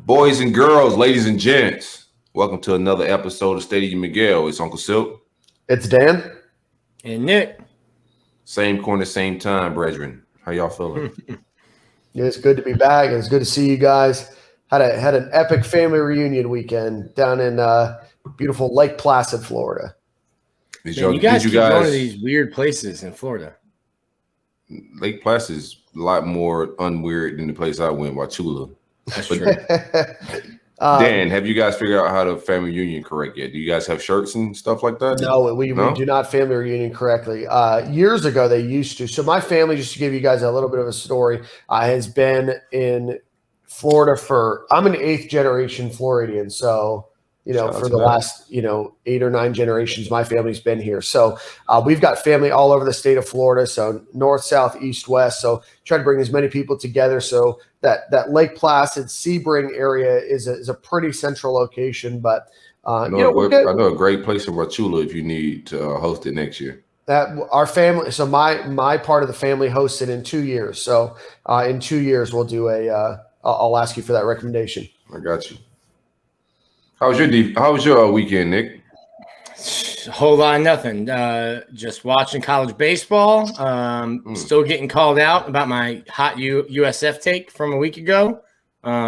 Boys and girls, ladies and gents, welcome to another episode of Stadium Miguel. It's Uncle Silk. It's Dan. And Nick. Same corner, same time, brethren. How y'all feeling? It's good to be back. It's good to see you guys. Had an epic family reunion weekend down in beautiful Lake Placid, Florida. You guys keep going to these weird places in Florida. Lake Placid is a lot more unweird than the place I went, Wachula. That's true. Dan, have you guys figured out how to family reunion correct yet? Do you guys have shirts and stuff like that? No, we do not family reunion correctly. Years ago, they used to. So my family, just to give you guys a little bit of a story, has been in Florida I'm an 8th generation Floridian. So, for the last, 8 or 9 generations, my family's been here. So we've got family all over the state of Florida. So north, south, east, west. So try to bring as many people together. So that Lake Placid, Sebring area is a pretty central location. But, I know a great place in Wachula if you need to host it next year. That our family. So my part of the family hosts it in 2 years. So in 2 years, we'll do I'll ask you for that recommendation. I got you. How was your weekend, Nick? A whole lot of nothing. Just watching college baseball. Still getting called out about my hot USF take from a week ago.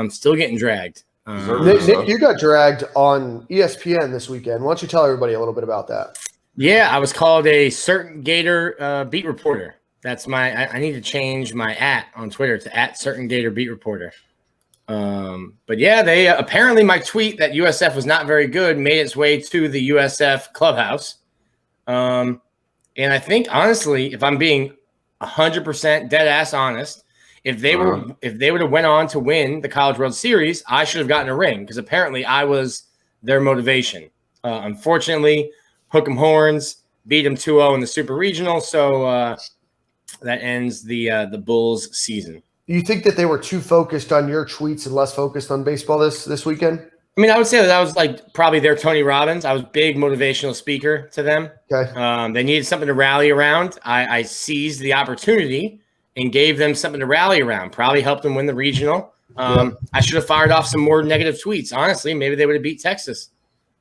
Still getting dragged. Nick, you got dragged on ESPN this weekend. Why don't you tell everybody a little bit about that? Yeah, I was called a certain Gator beat reporter. That's I need to change my @ on Twitter to @certain Gator beat reporter. But yeah, they apparently my tweet that USF was not very good made its way to the USF clubhouse. And I think honestly, if I'm being 100% dead ass honest, if they would have went on to win the College World Series, I should have gotten a ring because apparently I was their motivation. Unfortunately, hook 'em horns, beat them 2-0 in the Super Regional, so that ends the Bulls season. You think that they were too focused on your tweets and less focused on baseball this weekend? I mean, I would say that I was like probably their Tony Robbins. I was a big motivational speaker to them. Okay. They needed something to rally around. I seized the opportunity and gave them something to rally around. Probably helped them win the regional. I should have fired off some more negative tweets. Honestly, maybe they would have beat Texas.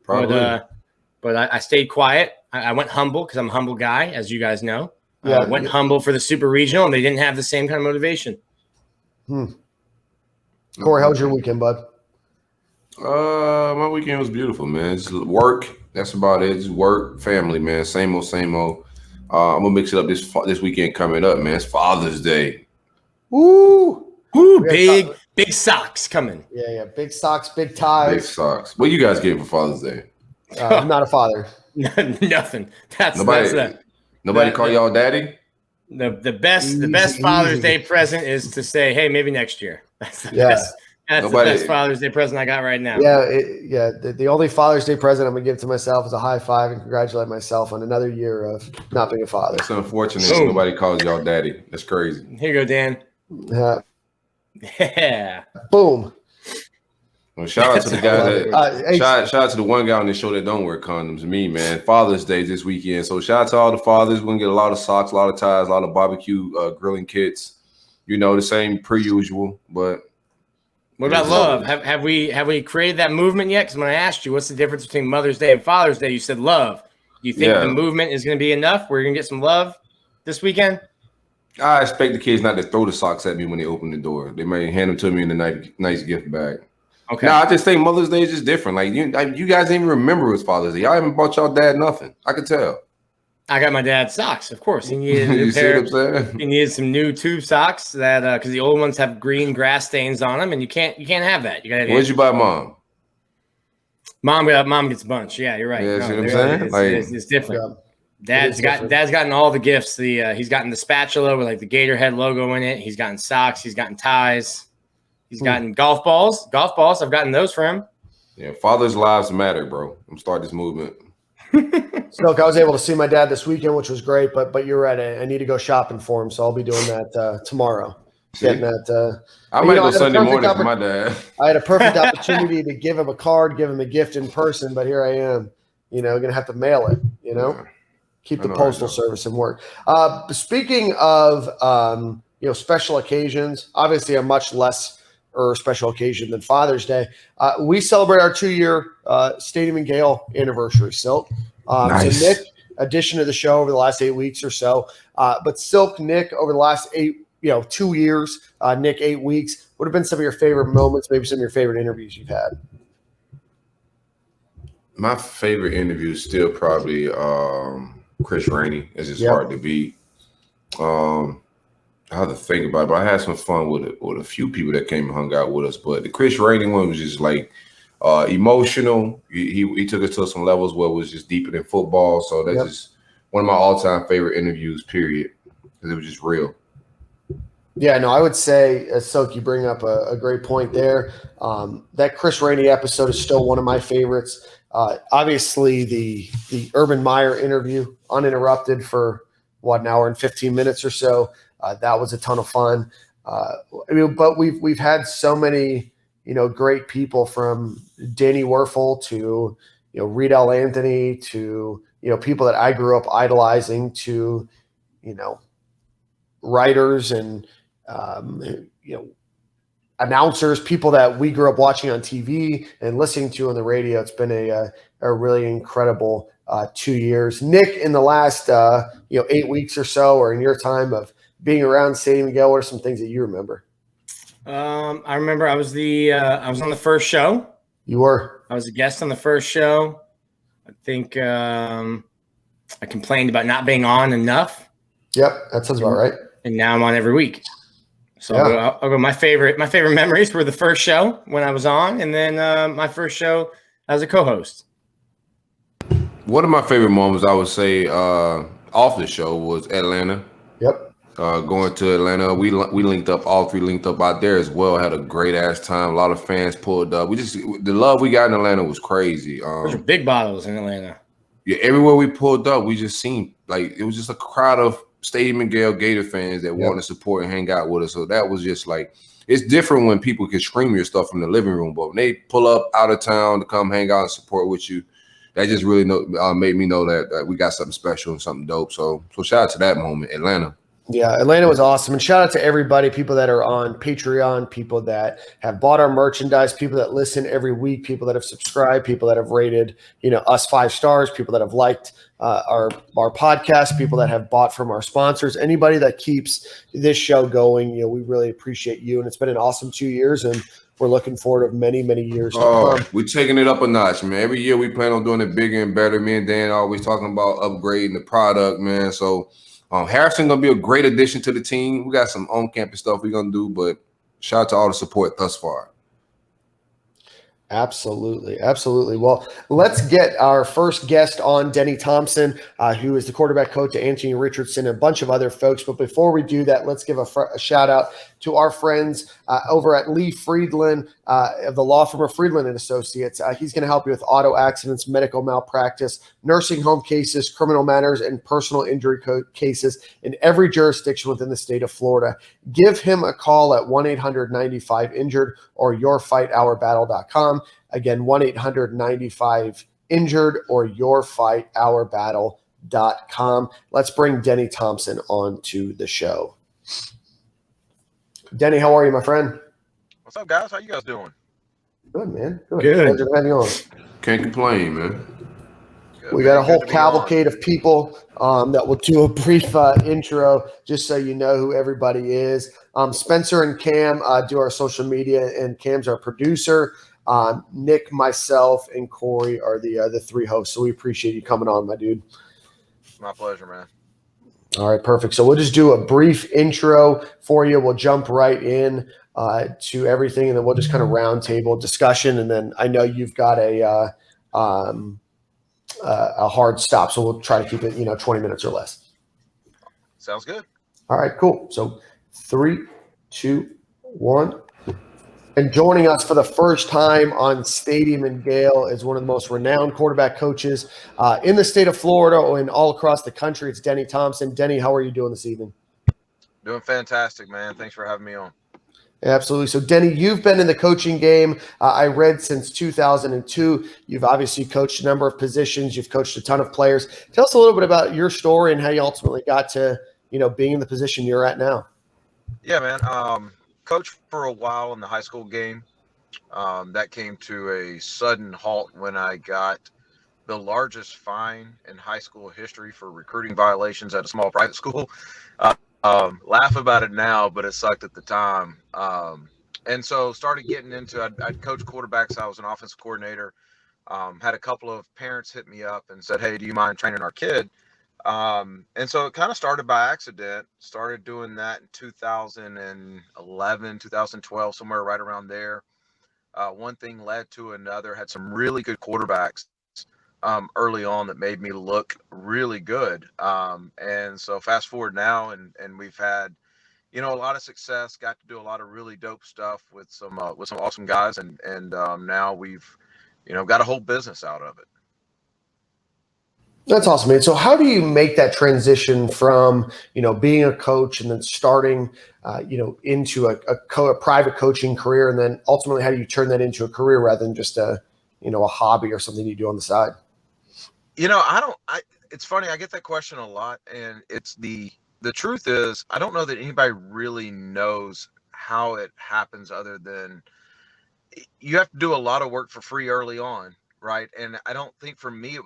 Probably. But I stayed quiet. I went humble because I'm a humble guy, as you guys know. Went humble for the Super Regional, and they didn't have the same kind of motivation. Corey, how was your weekend, bud? My weekend was beautiful, man. Just work. That's about it. Just work, family, man. Same old, same old. I'm gonna mix it up this weekend coming up, man. It's Father's Day. Woo! Big socks coming. Yeah. Big socks, big ties. Big socks. What you guys getting for Father's Day? I'm not a father. Nothing. Nobody call y'all daddy? The best Father's Day present is to say, hey, maybe next year. That's the best. That's the best Father's Day present I got right now. Yeah, the only Father's Day present I'm gonna give to myself is a high five and congratulate myself on another year of not being a father. It's unfortunate nobody calls y'all daddy. That's crazy. Here you go, Dan. Yeah. Boom. Well, shout out to the guy shout out to the one guy on the show that don't wear condoms. Me, man. Father's Day this weekend. So shout out to all the fathers. We're gonna get a lot of socks, a lot of ties, a lot of barbecue grilling kits. The same per usual. But what about love? Have we created that movement yet? Because when I asked you what's the difference between Mother's Day and Father's Day, you said love. Do you think the movement is gonna be enough? We're gonna get some love this weekend? I expect the kids not to throw the socks at me when they open the door. They may hand them to me in a nice gift bag. Okay. No, I just think Mother's Day is just different. Like you guys didn't even remember it was Father's Day. Y'all haven't bought y'all dad nothing. I could tell. I got my dad's socks, of course. He needed a new pair. He needed some new tube socks that because the old ones have green grass stains on them, and you can't have that. Where'd you buy mom? Mom gets a bunch. Yeah, you're right. Yeah, see what I'm saying? It's different. Dad's gotten all the gifts. He's gotten the spatula with like the Gator head logo in it. He's gotten socks. He's gotten ties. He's gotten golf balls. I've gotten those for him. Yeah, fathers' lives matter, bro. I'm starting this movement. So I was able to see my dad this weekend, which was great. But you're right. I need to go shopping for him, so I'll be doing that tomorrow. Getting that. I might go Sunday morning for my dad. I had a perfect opportunity to give him a card, give him a gift in person, but here I am. Going to have to mail it. Keep the postal service in work. Speaking of special occasions, obviously a much less or special occasion than Father's Day. We celebrate our 2-year Stadium and Gale anniversary, Silk. Nice. So Nick, addition to the show over the last 8 weeks or so, but Silk, Nick, over the last 2 years, Nick, 8 weeks, what have been some of your favorite moments, maybe some of your favorite interviews you've had? My favorite interview is still probably Chris Rainey. It's just hard to beat. I have to think about it, but I had some fun with a few people that came and hung out with us. But the Chris Rainey one was just like emotional. He took us to some levels where it was just deeper than football. So that's just one of my all-time favorite interviews, period, because it was just real. Yeah, no, I would say, Silk, you bring up a great point there. That Chris Rainey episode is still one of my favorites. Obviously, the Urban Meyer interview, uninterrupted for, an hour and 15 minutes or so. That was a ton of fun. But we've had so many, great people, from Danny Werfel to, Riedel Anthony to, people that I grew up idolizing to, writers and, announcers, people that we grew up watching on TV and listening to on the radio. It's been a really incredible 2 years. Nick, in the last 8 weeks or so, or in your time of being around Stadium and Gale, what are some things that you remember? I remember I was on the first show. You were. I was a guest on the first show. I think I complained about not being on enough. Yep, that sounds about right. And now I'm on every week. So I'll go. My favorite memories were the first show when I was on, and then my first show as a co-host. One of my favorite moments, I would say, off the show was Atlanta. Yep. Going to Atlanta, we linked up. All three linked up out there as well. Had a great ass time. A lot of fans pulled up. The love we got in Atlanta was crazy. Those are big bottles in Atlanta. Yeah, everywhere we pulled up, we just seemed like it was just a crowd of Stadium and Gale Gator fans that want to support and hang out with us. So that was just like, it's different when people can stream your stuff from the living room, but when they pull up out of town to come hang out and support with you, that just really made me know that we got something special and something dope. So shout out to that moment, Atlanta. Yeah, Atlanta was awesome. And shout out to everybody, people that are on Patreon, people that have bought our merchandise, people that listen every week, people that have subscribed, people that have rated, us 5 stars, people that have liked our podcast, people that have bought from our sponsors, anybody that keeps this show going. We really appreciate you. And it's been an awesome 2 years, and we're looking forward to many, many years to come. We're taking it up a notch, man. Every year we plan on doing it bigger and better. Me and Dan always talking about upgrading the product, man. So Harrison gonna be a great addition to the team. We got some on-campus stuff we're gonna do, but shout out to all the support thus far. Absolutely. Absolutely. Well, let's get our first guest on, Denny Thompson, who is the quarterback coach to Anthony Richardson and a bunch of other folks. But before we do that, let's give a shout out to our friends over at Lee Friedland of the law firm of Friedland and Associates. He's going to help you with auto accidents, medical malpractice, nursing home cases, criminal matters, and personal injury cases in every jurisdiction within the state of Florida. Give him a call at 1-800-95-INJURED or yourfightourbattle.com. Again, 1-800-95-INJURED or yourfightourbattle.com. Let's bring Denny Thompson on to the show. Denny, how are you, my friend? What's up, guys? How you guys doing? Good, man. Good. Good. Pleasure having you on. Can't complain, man. Good, We got a whole Good to be cavalcade of people that will do a brief intro just so you know who everybody is. Spencer and Cam do our social media, and Cam's our producer. Nick, myself, and Corey are the 3 hosts. So we appreciate you coming on, my dude. My pleasure, man. All right, perfect. So we'll just do a brief intro for you. We'll jump right in to everything, and then we'll just kind of round table discussion. And then I know you've got a hard stop, so we'll try to keep it 20 minutes or less. Sounds good. All right, cool. So 3, 2, 1. And joining us for the first time on Stadium and Gale is one of the most renowned quarterback coaches in the state of Florida and all across the country. It's Denny Thompson. Denny, how are you doing this evening? Doing fantastic, man. Thanks for having me on. Absolutely. So, Denny, you've been in the coaching game, I read, since 2002. You've obviously coached a number of positions. You've coached a ton of players. Tell us a little bit about your story and how you ultimately got to, being in the position you're at now. Yeah, man. coached for a while in the high school game. That came to a sudden halt when I got the largest fine in high school history for recruiting violations at a small private school. Laugh about it now, but it sucked at the time. And so started getting into, I'd coached quarterbacks. I was an offensive coordinator. Had a couple of parents hit me up and said, hey, do you mind training our kid? And so it kind of started by accident. Started doing that in 2011, 2012, somewhere right around there. One thing led to another. Had some really good quarterbacks early on that made me look really good. And so fast forward now, and we've had, a lot of success. Got to do a lot of really dope stuff with some awesome guys, and now we've, got a whole business out of it. That's awesome, man. So how do you make that transition from, being a coach and then starting, into a private coaching career, and then ultimately how do you turn that into a career rather than just a hobby or something you do on the side? It's funny. I get that question a lot, and it's the truth is I don't know that anybody really knows how it happens other than you have to do a lot of work for free early on. Right. And I don't think for me,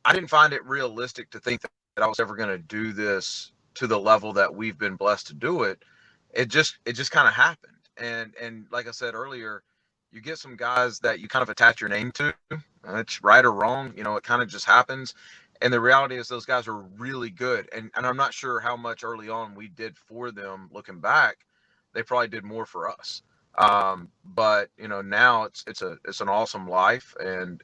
I didn't find it realistic to think that I was ever going to do this to the level that we've been blessed to do it. It just kind of happened. And like I said earlier, you get some guys that you kind of attach your name to. It's right or wrong. It kind of just happens. And the reality is those guys are really good. And I'm not sure how much early on we did for them. Looking back, they probably did more for us. But now it's an awesome life, and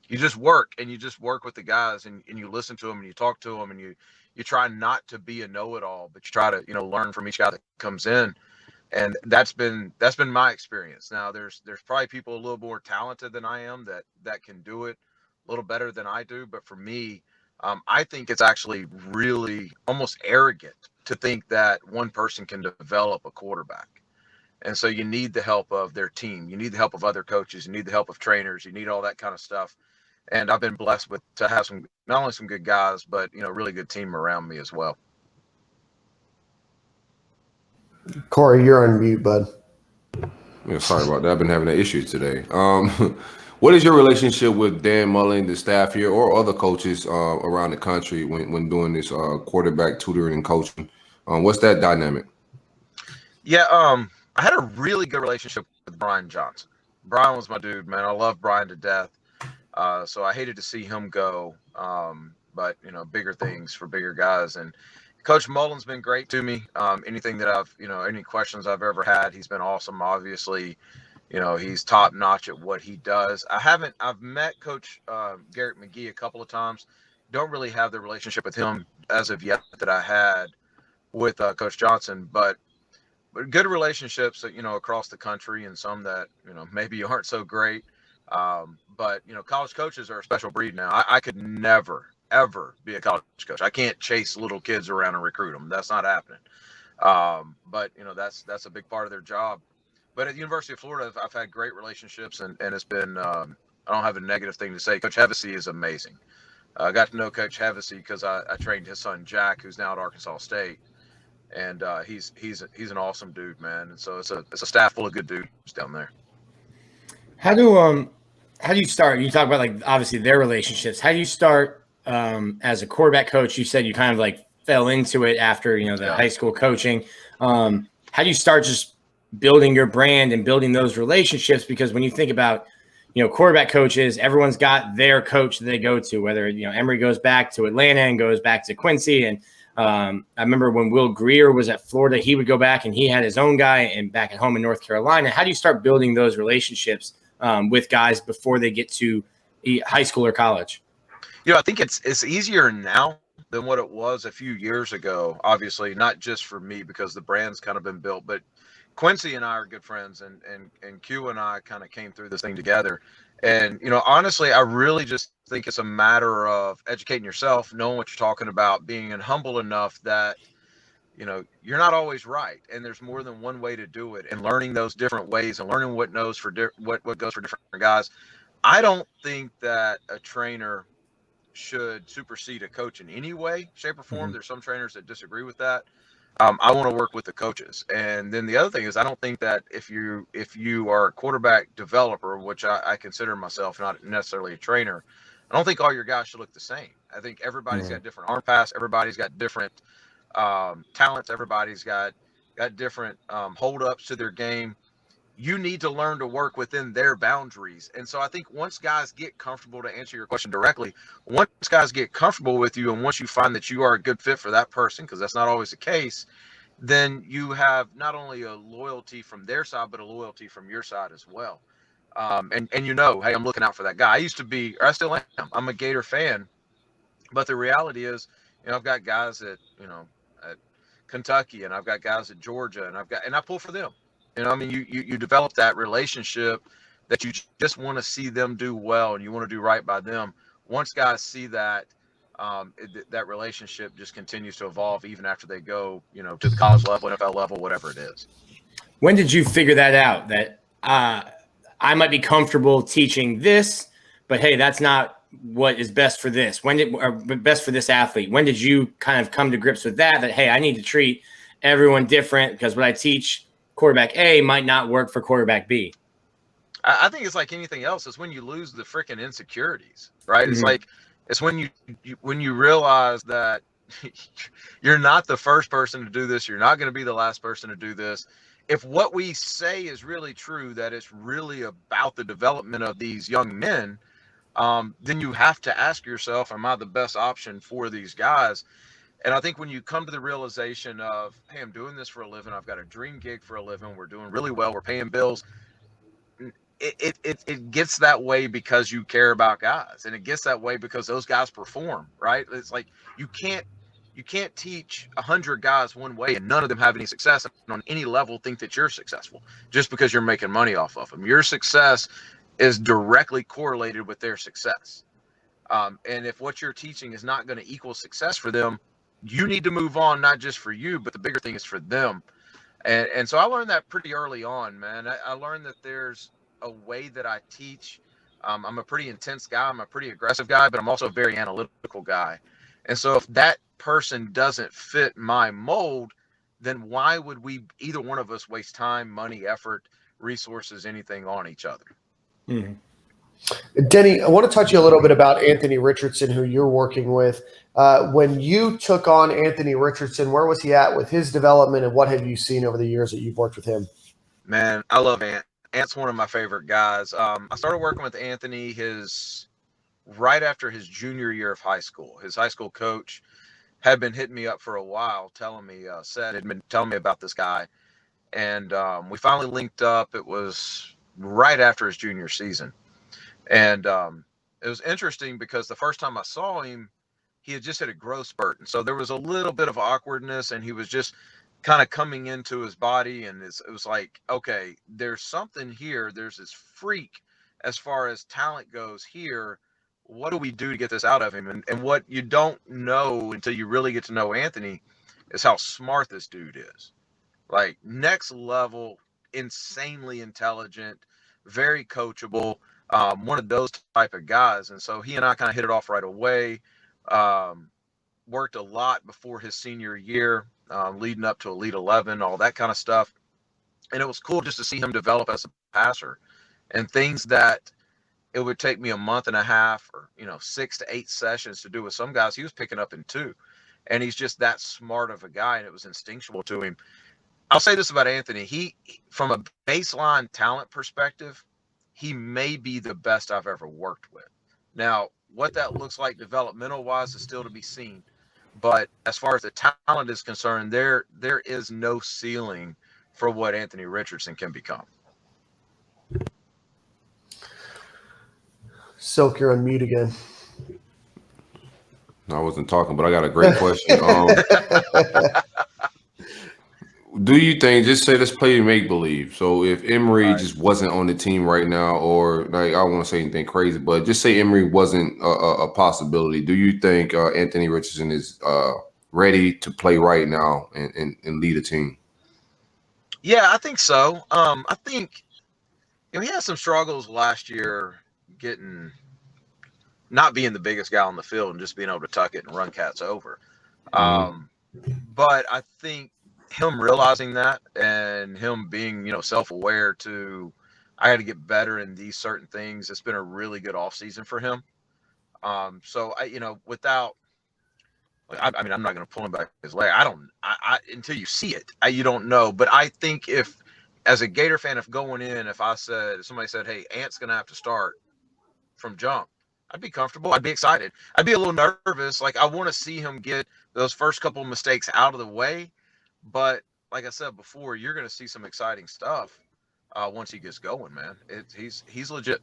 you just work with the guys, and you listen to them and you talk to them, and you try not to be a know-it-all, but you try to learn from each guy that comes in. And that's been my experience. Now there's probably people a little more talented than I am that can do it a little better than I do. But for me, I think it's actually really almost arrogant to think that one person can develop a quarterback. And so you need the help of their team. You need the help of other coaches. You need the help of trainers. You need all that kind of stuff. And I've been blessed to have not only some good guys, but, really good team around me as well. Corey, you're on mute, bud. Yeah, sorry about that. I've been having that issue today. What is your relationship with Dan Mullen, the staff here, or other coaches around the country when doing this quarterback tutoring and coaching? What's that dynamic? Yeah, I had a really good relationship with Brian Johnson. Brian was my dude, man. I love Brian to death. So I hated to see him go. But bigger things for bigger guys. And Coach Mullen's been great to me. Anything that any questions I've ever had, he's been awesome. Obviously, he's top notch at what he does. I've met Coach Garrett McGee a couple of times. Don't really have the relationship with him as of yet that I had with Coach Johnson, but good relationships, across the country, and some that, maybe aren't so great. But, college coaches are a special breed now. I could never, ever be a college coach. I can't chase little kids around and recruit them. That's not happening. But, that's a big part of their job. But at the University of Florida, I've had great relationships, and it's been, I don't have a negative thing to say. Coach Hevesy is amazing. I got to know Coach Hevesy because I trained his son, Jack, who's now at Arkansas State. And he's an awesome dude, man. And so it's a staff full of good dudes down there. How do you start? You talk about, like, obviously their relationships. How do you start as a quarterback coach? You said you kind of like fell into it after the high school coaching. How do you start just building your brand and building those relationships? Because when you think about quarterback coaches, everyone's got their coach that they go to. Whether Emory goes back to Atlanta and goes back to Quincy, and I remember when Will Greer was at Florida, he would go back and he had his own guy and back at home in North Carolina. How do you start building those relationships with guys before they get to high school or college? I think it's easier now than what it was a few years ago. Obviously, not just for me because the brand's kind of been built, but Quincy and I are good friends, and Q and I kind of came through this thing together. And, honestly, I really just think it's a matter of educating yourself, knowing what you're talking about, being humble enough that, you're not always right. And there's more than one way to do it, and learning those different ways and learning what goes for different guys. I don't think that a trainer should supersede a coach in any way, shape, or form. Mm-hmm. There's some trainers that disagree with that. I want to work with the coaches. And then the other thing is, I don't think that if you are a quarterback developer, which I consider myself, not necessarily a trainer, I don't think all your guys should look the same. I think everybody's got different arm pass. Everybody's got different talents. Everybody's got different hold-ups to their game. You need to learn to work within their boundaries. And so I think once guys get comfortable, to answer your question directly, once guys get comfortable with you, and once you find that you are a good fit for that person, because that's not always the case, then you have not only a loyalty from their side, but a loyalty from your side as well. And hey, I'm looking out for that guy. I used to be, or I still am. I'm a Gator fan, but the reality is, I've got guys at Kentucky, and I've got guys at Georgia, and I pull for them. You develop that relationship that you just want to see them do well, and you want to do right by them. Once guys see that, that relationship just continues to evolve even after they go, to the college level, NFL level, whatever it is. When did you figure that out? That I might be comfortable teaching this, but hey, that's not what is best for this. Best for this athlete? When did you kind of come to grips with that? That hey, I need to treat everyone different because what I teach quarterback A might not work for quarterback B. I think it's like anything else. It's when you lose the freaking insecurities, right? Mm-hmm. It's when you realize that you're not the first person to do this. You're not going to be the last person to do this. If what we say is really true, that it's really about the development of these young men, then you have to ask yourself, am I the best option for these guys? And I think when you come to the realization of, hey, I'm doing this for a living, I've got a dream gig for a living, we're doing really well, we're paying bills, it gets that way because you care about guys, and it gets that way because those guys perform, right? It's like you can't teach 100 guys one way and none of them have any success, and on any level think that you're successful just because you're making money off of them. Your success is directly correlated with their success. And if what you're teaching is not going to equal success for them, you need to move on, not just for you, but the bigger thing is for them. And so I learned that pretty early on, man. I learned that there's a way that I teach. I'm a pretty intense guy. I'm a pretty aggressive guy, but I'm also a very analytical guy. And so if that person doesn't fit my mold, then why would either one of us waste time, money, effort, resources, anything on each other? Mm-hmm. Denny, I want to touch you a little bit about Anthony Richardson, who you're working with. When you took on Anthony Richardson, where was he at with his development, and what have you seen over the years that you've worked with him? Man, I love Ant. Ant's one of my favorite guys. I started working with Anthony right after his junior year of high school. His high school coach had been hitting me up for a while, had been telling me about this guy. And we finally linked up. It was right after his junior season. And it was interesting because the first time I saw him, he had just hit a growth spurt. And so there was a little bit of awkwardness, and he was just kind of coming into his body. And it was like, okay, there's something here. There's this freak as far as talent goes here. What do we do to get this out of him? And what you don't know until you really get to know Anthony is how smart this dude is. Like next level, insanely intelligent, very coachable. One of those type of guys. And so he and I kind of hit it off right away. Worked a lot before his senior year, leading up to Elite 11, all that kind of stuff. And it was cool just to see him develop as a passer, and things that it would take me a month and a half or 6 to 8 sessions to do with some guys, he was picking up in 2. And he's just that smart of a guy, and it was instinctual to him. I'll say this about Anthony. He from a baseline talent perspective, he may be the best I've ever worked with. Now, what that looks like developmental wise is still to be seen. But as far as the talent is concerned, there is no ceiling for what Anthony Richardson can become. Silk, you're on mute again. I wasn't talking, but I got a great question. Do you think, just say let's play make believe. So if Emory just wasn't on the team right now, or like I don't want to say anything crazy, but just say Emory wasn't a possibility. Do you think Anthony Richardson is ready to play right now and lead a team? Yeah, I think so. I think he had some struggles last year not being the biggest guy on the field and just being able to tuck it and run cats over. But I think him realizing that and him being, self-aware to, I got to get better in these certain things. It's been a really good off season for him. So without, I mean, I'm not going to pull him back his leg. I until you see it, you don't know. But I think if, as a Gator fan, if somebody said, hey, Ant's going to have to start from jump, I'd be comfortable. I'd be excited. I'd be a little nervous. Like, I want to see him get those first couple of mistakes out of the way. But like I said before, you're going to see some exciting stuff once he gets going, man. He's legit.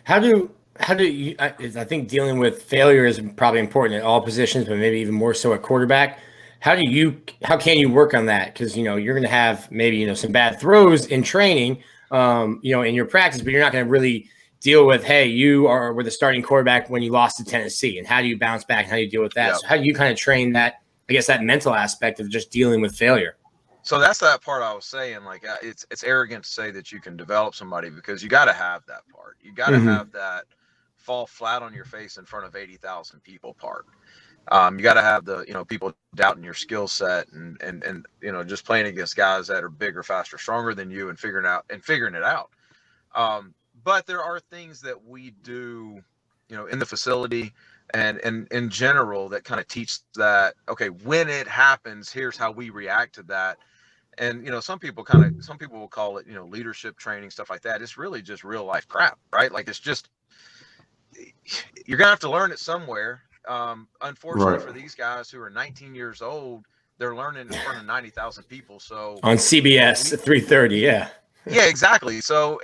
How do you? I think dealing with failure is probably important at all positions, but maybe even more so at quarterback. How can you work on that? Because you're going to have maybe some bad throws in training, in your practice, but you're not going to really deal with, hey, you were the starting quarterback when you lost to Tennessee, and how do you bounce back and how do you deal with that? Yep. So how do you kind of train that, I guess, that mental aspect of just dealing with failure? So that's that part I was saying. Like, it's arrogant to say that you can develop somebody, because you got to have that part. You got to have that fall flat on your face in front of 80,000 people part. You got to have the, people doubting your skill set and just playing against guys that are bigger, faster, stronger than you and figuring it out. But there are things that we do, in the facility and in general that kind of teach that, okay, when it happens, here's how we react to that. And, some people will call it, leadership training, stuff like that. It's really just real life crap, right? Like, it's just, you're going to have to learn it somewhere. Unfortunately, for these guys who are 19 years old, they're learning in front of 90,000 people. So on CBS at 3:30. Yeah. Yeah, exactly. So,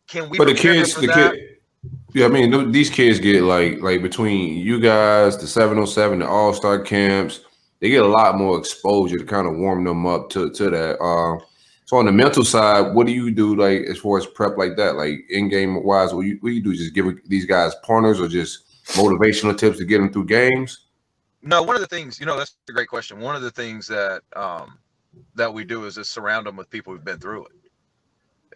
can we? But I mean, these kids get like between you guys, the 707, the All-Star camps, they get a lot more exposure to kind of warm them up to that. So on the mental side, what do you do, like, as far as prep like that, like in-game wise? What you do? Just give these guys pointers or just motivational tips to get them through games? No, one of the things, that's a great question. One of the things that that we do is just surround them with people who've been through it.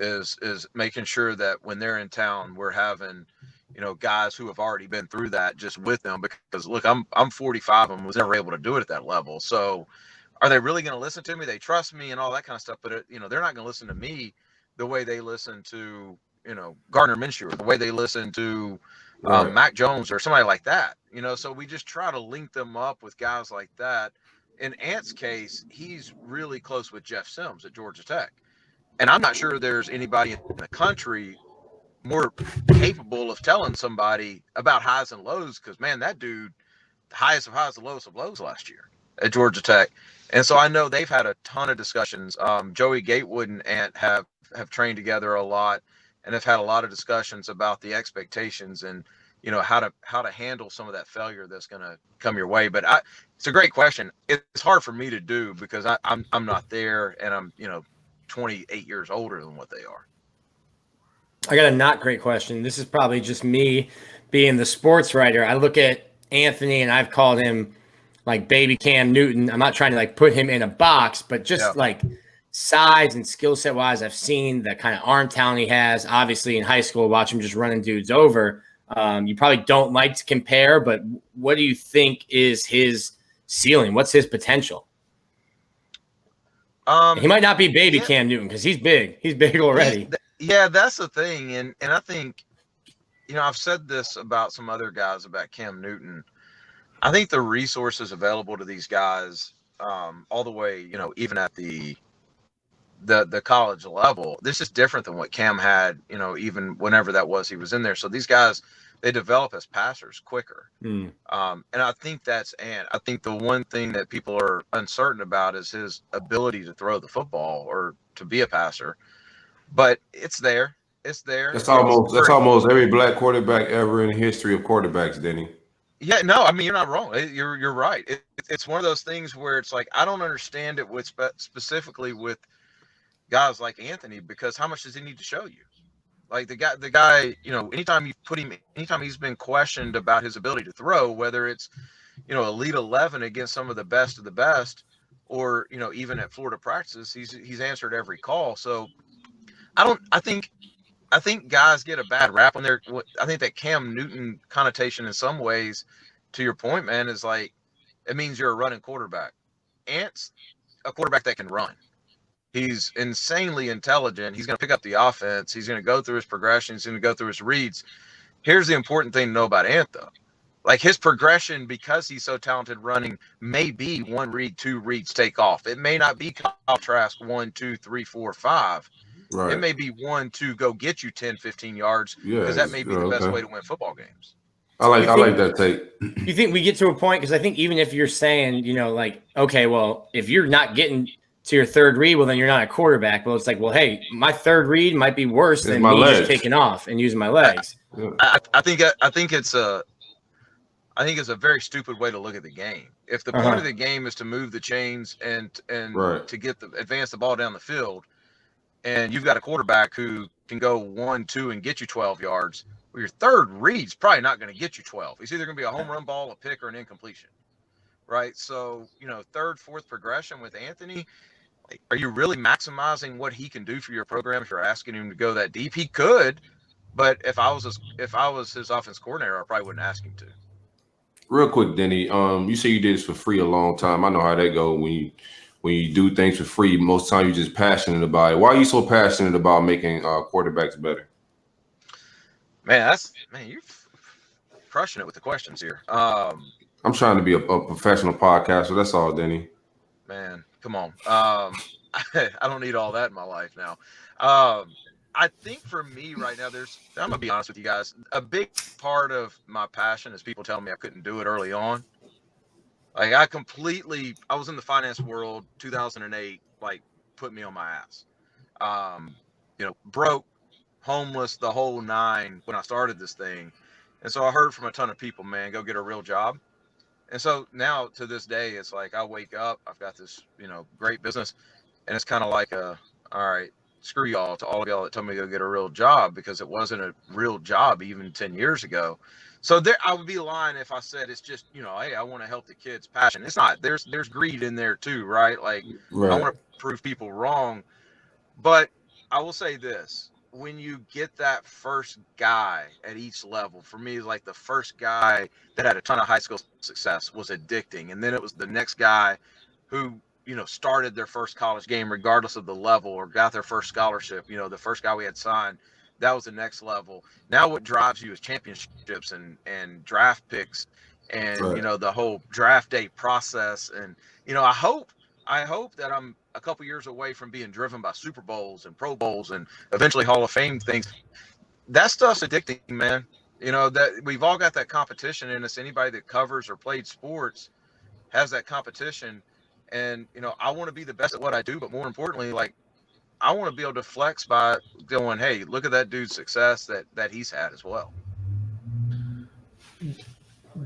Is making sure that when they're in town, we're having, guys who have already been through that just with them. Because look, I'm 45 and was never able to do it at that level. So are they really going to listen to me? They trust me and all that kind of stuff. But they're not going to listen to me the way they listen to, Gardner Minshew, or the way they listen to Mac Jones or somebody like that. So we just try to link them up with guys like that. In Ant's case, he's really close with Jeff Sims at Georgia Tech. And I'm not sure there's anybody in the country more capable of telling somebody about highs and lows, because, man, that dude, the highest of highs, the lowest of lows last year at Georgia Tech. And so I know they've had a ton of discussions. Joey Gatewood and Ant have trained together a lot and have had a lot of discussions about the expectations and, how to handle some of that failure that's going to come your way. But it's a great question. It's hard for me to do because I'm not there, and I'm, 28 years older than what they are. I got a not great question. This is probably just me being the sports writer. I look at Anthony and I've called him like baby Cam Newton. I'm not trying to like put him in a box, but just like size and skill set wise, I've seen the kind of arm talent he has. Obviously in high school, watch him just running dudes over. You probably don't like to compare, but what do you think is his ceiling? What's his potential? He might not be baby Cam Newton because he's big. He's big already. Yeah, that's the thing. And I think, I've said this about some other guys about Cam Newton. I think the resources available to these guys, all the way, even at the college level, this is different than what Cam had, even whenever that was he was in there. So these guys, they develop as passers quicker. And I think I think the one thing that people are uncertain about is his ability to throw the football or to be a passer. But it's there. It's there. That's almost every black quarterback ever in the history of quarterbacks, Denny. Yeah, no, I mean, you're not wrong. You're right. It's one of those things where it's like, I don't understand it with specifically with guys like Anthony, because how much does he need to show you? Like the guy, anytime he's been questioned about his ability to throw, whether it's, Elite 11 against some of the best, or, even at Florida practices, he's answered every call. So I think guys get a bad rap when I think that Cam Newton connotation in some ways, to your point, man, is like, it means you're a running quarterback. Ant's a quarterback that can run. He's insanely intelligent. He's going to pick up the offense. He's going to go through his progressions. He's going to go through his reads. Here's the important thing to know about Ant, though. Like his progression, because he's so talented running, may be 1 read, 2 reads, take off. It may not be Kyle Trask 1, 2, 3, 4, 5. Right. It may be 1, 2, go get you 10, 15 yards, because that may be the best way to win football games. I like that take. You think we get to a point, because I think even if you're saying, like, okay, well, if you're not getting to your 3rd read, well, then you're not a quarterback. Well, it's like, well, hey, my 3rd read might be worse than me just taking off and using my legs. I think it's a very stupid way to look at the game. If the point of the game is to move the chains and to advance the ball down the field, and you've got a quarterback who can go 1, 2 and get you 12 yards, well, your 3rd read's probably not going to get you 12. It's either going to be a home run ball, a pick, or an incompletion, right? So, 3rd, 4th progression with Anthony, like, are you really maximizing what he can do for your program if you're asking him to go that deep? He could, but if I was his offense coordinator, I probably wouldn't ask him to. Real quick, Denny, you say you did this for free a long time. I know how that goes when you do things for free. Most time you're just passionate about it. Why are you so passionate about making quarterbacks better? Man, you're crushing it with the questions here. I'm trying to be a professional podcaster. That's all, Denny. Man, come on. I don't need all that in my life now. I think for me right now, I'm going to be honest with you guys. A big part of my passion is people telling me I couldn't do it early on. Like I was in the finance world, 2008, like put me on my ass. Broke, homeless, the whole 9 when I started this thing. And so I heard from a ton of people, man, go get a real job. And so now to this day, it's like I wake up, I've got this, great business. And it's kind of like all right, screw y'all to all of y'all that told me to go get a real job, because it wasn't a real job even 10 years ago. So I would be lying if I said it's just, hey, I want to help the kids' passion. It's not. There's greed in there too, right? Like I want to prove people wrong. But I will say this. When you get that first guy at each level, for me, like the first guy that had a ton of high school success was addicting. And then it was the next guy who, started their first college game regardless of the level, or got their first scholarship. The first guy we had signed, that was the next level. Now what drives you is championships and draft picks and, the whole draft day process. And, I hope that I'm a couple years away from being driven by Super Bowls and Pro Bowls and eventually Hall of Fame things. That stuff's addicting, man. That we've all got that competition in us. Anybody that covers or played sports has that competition. And, I want to be the best at what I do, but more importantly, like, I want to be able to flex by going, hey, look at that dude's success that he's had as well.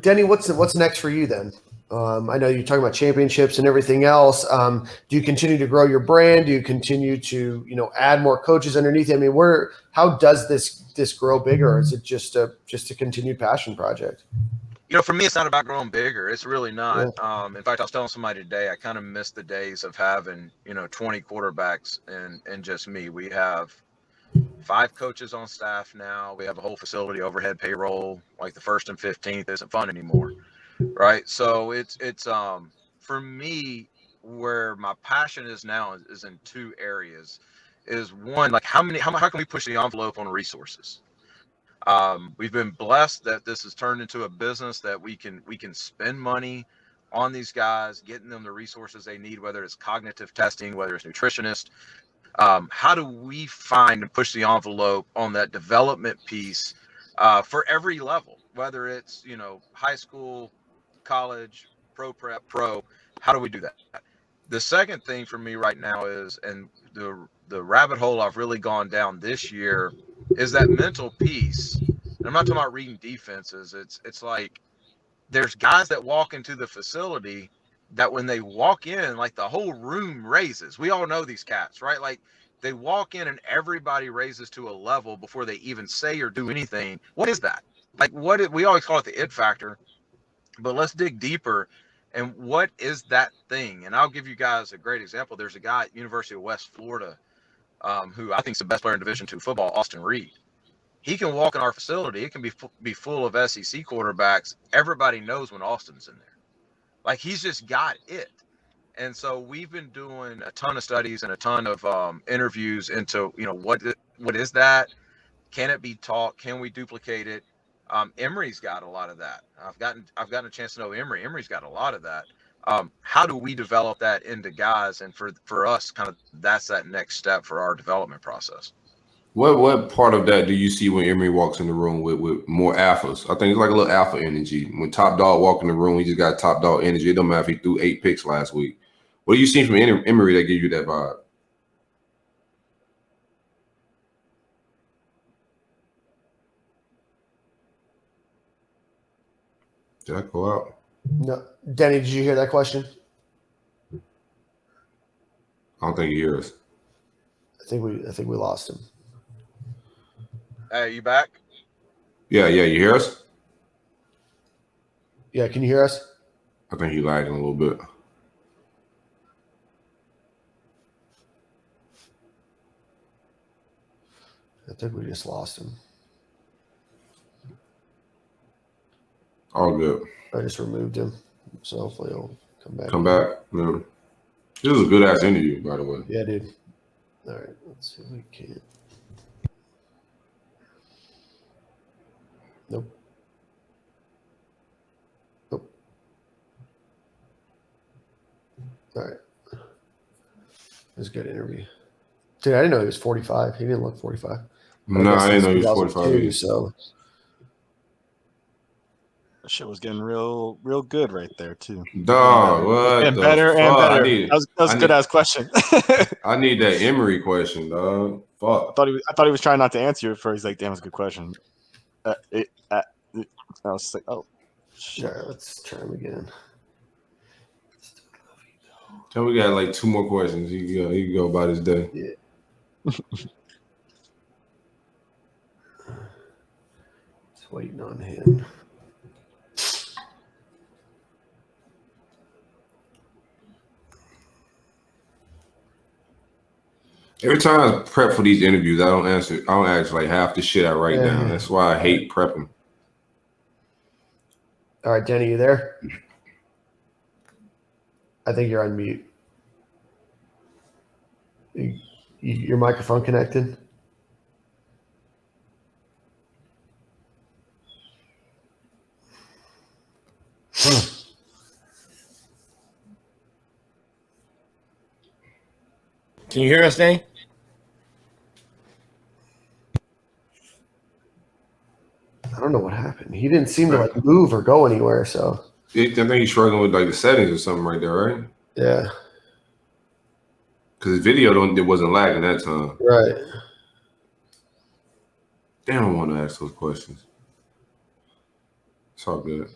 Denny, what's next for you then? I know you're talking about championships and everything else. Do you continue to grow your brand? Do you continue to, add more coaches underneath you? I mean, how does this grow bigger? Or is it just a continued passion project? For me, it's not about growing bigger. It's really not. Yeah. In fact, I was telling somebody today, I kind of miss the days of having, 20 quarterbacks and just me. We have 5 coaches on staff now. We have a whole facility overhead payroll. Like the 1st and 15th isn't fun anymore. Right. So it's for me, where my passion is now is in 2 areas. Is one, like how can we push the envelope on resources? We've been blessed that this has turned into a business that we can spend money on these guys, getting them the resources they need, whether it's cognitive testing, whether it's nutritionists. How do we find and push the envelope on that development piece for every level, whether it's, high school, college, pro prep, pro? How do we do that? The second thing for me right now is, and the rabbit hole I've really gone down this year, is that mental piece. And I'm not talking about reading defenses. It's like there's guys that walk into the facility that when they walk in, like the whole room raises. We all know these cats, right? Like they walk in and everybody raises to a level before they even say or do anything. What is that? Like we always call it the it factor, but let's dig deeper. And what is that thing? And I'll give you guys a great example. There's a guy at University of West Florida who I think is the best player in Division II football, Austin Reed. He can walk in our facility. It can be full of SEC quarterbacks. Everybody knows when Austin's in there. Like he's just got it. And so we've been doing a ton of studies and a ton of interviews into, what is that? Can it be taught? Can we duplicate it? Emory's got a lot of that. I've gotten a chance to know Emory. Emory's got a lot of that. How do we develop that into guys? And for us, kind of that's that next step for our development process. What part of that do you see when Emory walks in the room with more alphas? I think it's like a little alpha energy. When Top Dog walk in the room, he just got top dog energy. It don't matter if he threw 8 picks last week. What do you see from Emory that gives you that vibe? Did I go out? No, Denny, did you hear that question? I don't think he hears us. I think we lost him. Hey, you back? Yeah, you hear us? Yeah, can you hear us? I think he's lagging a little bit. I think we just lost him. All good. I just removed him, so hopefully he'll come Come back. Yeah. This was a good ass interview, by the way. Yeah, dude. All right, let's see if we can. Nope. All right. It was a good interview. Dude, I didn't know he was 45. He didn't look 45. No, I didn't know he was 45. So that shit was getting real good right there too. Dog, what and the better fuck? and better. That was a good ass question. I need that Emory question, dog. Fuck. I thought he was trying not to answer it first. He's like, damn, that's a good question. I was like, oh, shit. all right, let's try him again. Tell me we got like 2 more questions. He can go about his day. Yeah. Just waiting on him. Every time I prep for these interviews, I don't ask like half the shit I write down. That's why I hate prepping. All right, Denny, you there? I think you're on mute. Your microphone connected? Can you hear us, Danny? I don't know what happened. He didn't seem to like move or go anywhere. So I think he's struggling with like the settings or something right there, right? yeah. Because his video it wasn't lagging that time. Right. Damn, I want to ask those questions. It's all good.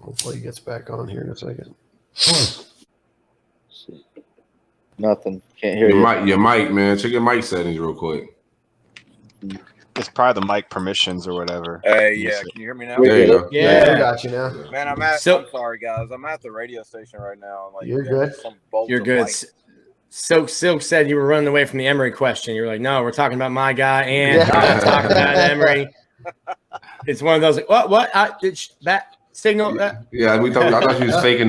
Hopefully he gets back on here in a second. Nothing. Can't hear you. Your mic, man. Check your mic settings real quick. It's probably the mic permissions or whatever. Hey, yeah. Can you hear me now? There you go. Yeah, I got you now. Man, I'm sorry, guys. I'm at the radio station right now. Like, you're good. You're good. Silk said you were running away from the Emory question. You were like, no, we're talking about my guy and we're not talking about Emory. It's one of those like, what? That signal? Yeah, I thought you was faking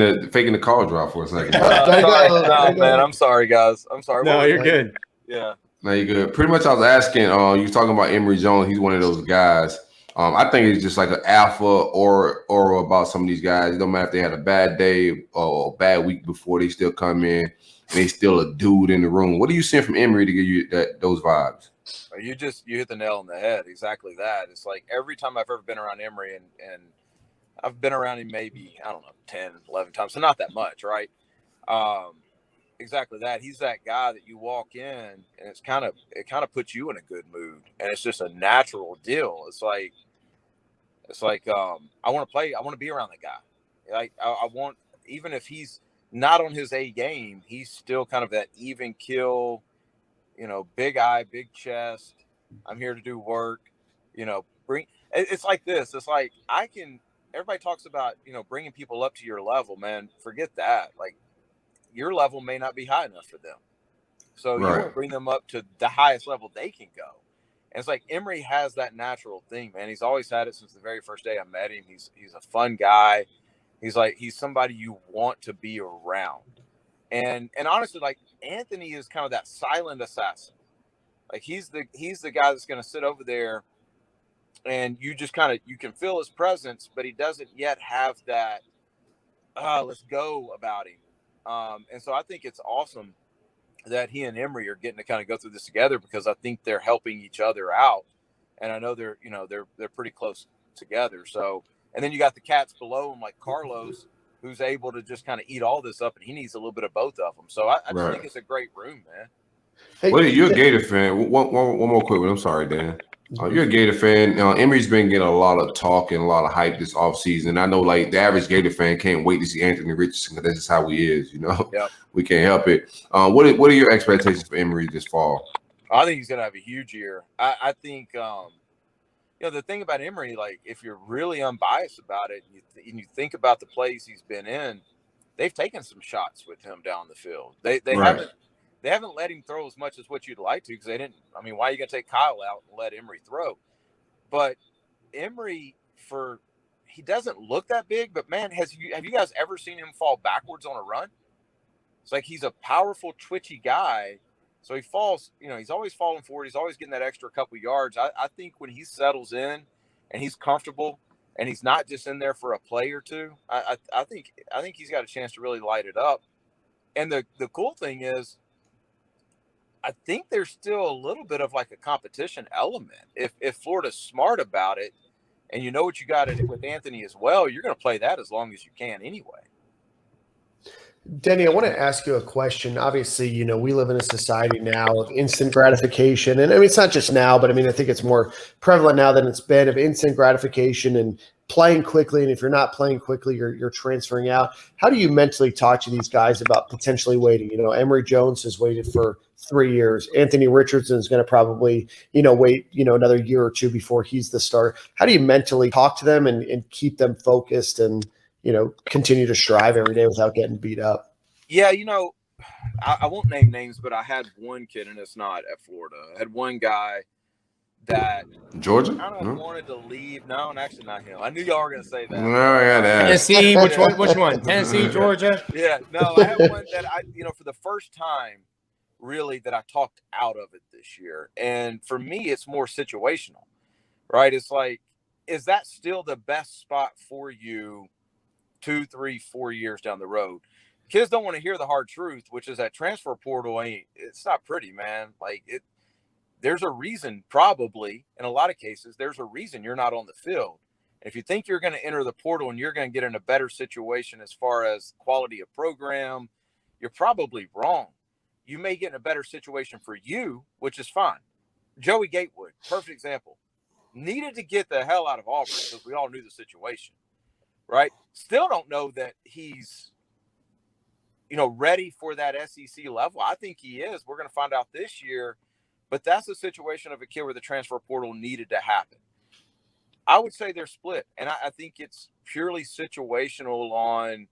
the call drop for a second. No, man, I'm sorry, guys. I'm sorry. No, you're good. Yeah. No, you're good. Pretty much I was asking, you were talking about Emory Jones. He's one of those guys. I think it's just like an alpha or about some of these guys. It don't matter if they had a bad day or a bad week before, they still come in and they still a dude in the room. What are you seeing from Emory to give you those vibes? You hit the nail on the head. Exactly that. It's like every time I've ever been around Emory and I've been around him maybe, I don't know, 10, 11 times. So not that much, right? Exactly that. He's that guy that you walk in and it kind of puts you in a good mood. And it's just a natural deal. It's like I want to be around the guy. Like I want, even if he's not on his A game, he's still kind of that even kill, big eye, big chest. I'm here to do work, it's like this. It's like everybody talks about, bringing people up to your level, man. Forget that. Like your level may not be high enough for them. So you want to bring them up to the highest level they can go. And it's like Emory has that natural thing, man. He's always had it since the very first day I met him. He's a fun guy. He's somebody you want to be around. And honestly, like Anthony is kind of that silent assassin. Like he's the guy that's going to sit over there and you just you can feel his presence, but he doesn't yet have that let's go about him. And so I think it's awesome that he and Emory are getting to kind of go through this together, because I think they're helping each other out. And I know they're pretty close together. So, and then you got the cats below him, like Carlos, who's able to just kind of eat all this up, and he needs a little bit of both of them. So I just think it's a great room, man. Hey, well, you're a Gator fan. One more quick one. I'm sorry, Dan. You're a Gator fan. Emory's been getting a lot of talk and a lot of hype this offseason. I know, like, the average Gator fan can't wait to see Anthony Richardson, because that's just how he is, you know? Yep. We can't help it. What are your expectations for Emory this fall? I think he's going to have a huge year. I think, the thing about Emory, like, if you're really unbiased about it, and you think about the plays he's been in, they've taken some shots with him down the field. They haven't let him throw as much as what you'd like to, because they didn't. I mean, why are you going to take Kyle out and let Emory throw? But Emory, he doesn't look that big, but man, have you guys ever seen him fall backwards on a run? It's like he's a powerful, twitchy guy. So he falls, he's always falling forward. He's always getting that extra couple yards. I think when he settles in and he's comfortable and he's not just in there for a play or two, I think he's got a chance to really light it up. And the cool thing is, I think there's still a little bit of like a competition element. If Florida's smart about it, and you know what you got with Anthony as well, you're going to play that as long as you can anyway. Denny, I want to ask you a question. Obviously, we live in a society now of instant gratification. And I mean, it's not just now, but I mean, I think it's more prevalent now than it's been, of instant gratification and playing quickly. And if you're not playing quickly, you're transferring out. How do you mentally talk to these guys about potentially waiting? Emory Jones has waited for 3 years. Anthony Richardson is going to probably, wait, another year or two before he's the starter. How do you mentally talk to them and keep them focused and, continue to strive every day without getting beat up? Yeah, I won't name names, but I had one kid, and it's not at Florida. I had one guy that Georgia kind of wanted to leave. No, and actually not him. I knew y'all were going to say that. Tennessee, which one? Tennessee, Georgia? Yeah, no, I had one that for the first time, really, that I talked out of it this year. And for me, it's more situational, right? It's like, is that still the best spot for you 2, 3, 4 years down the road? Kids don't want to hear the hard truth, which is that transfer portal it's not pretty, man. Like there's a reason, probably in a lot of cases, there's a reason you're not on the field. If you think you're going to enter the portal and you're going to get in a better situation as far as quality of program, you're probably wrong. You may get in a better situation for you, which is fine. Joey Gatewood, perfect example, needed to get the hell out of Auburn because we all knew the situation, right? Still don't know that he's, ready for that SEC level. I think he is. We're going to find out this year, but that's a situation of a kid where the transfer portal needed to happen. I would say they're split, and I think it's purely situational on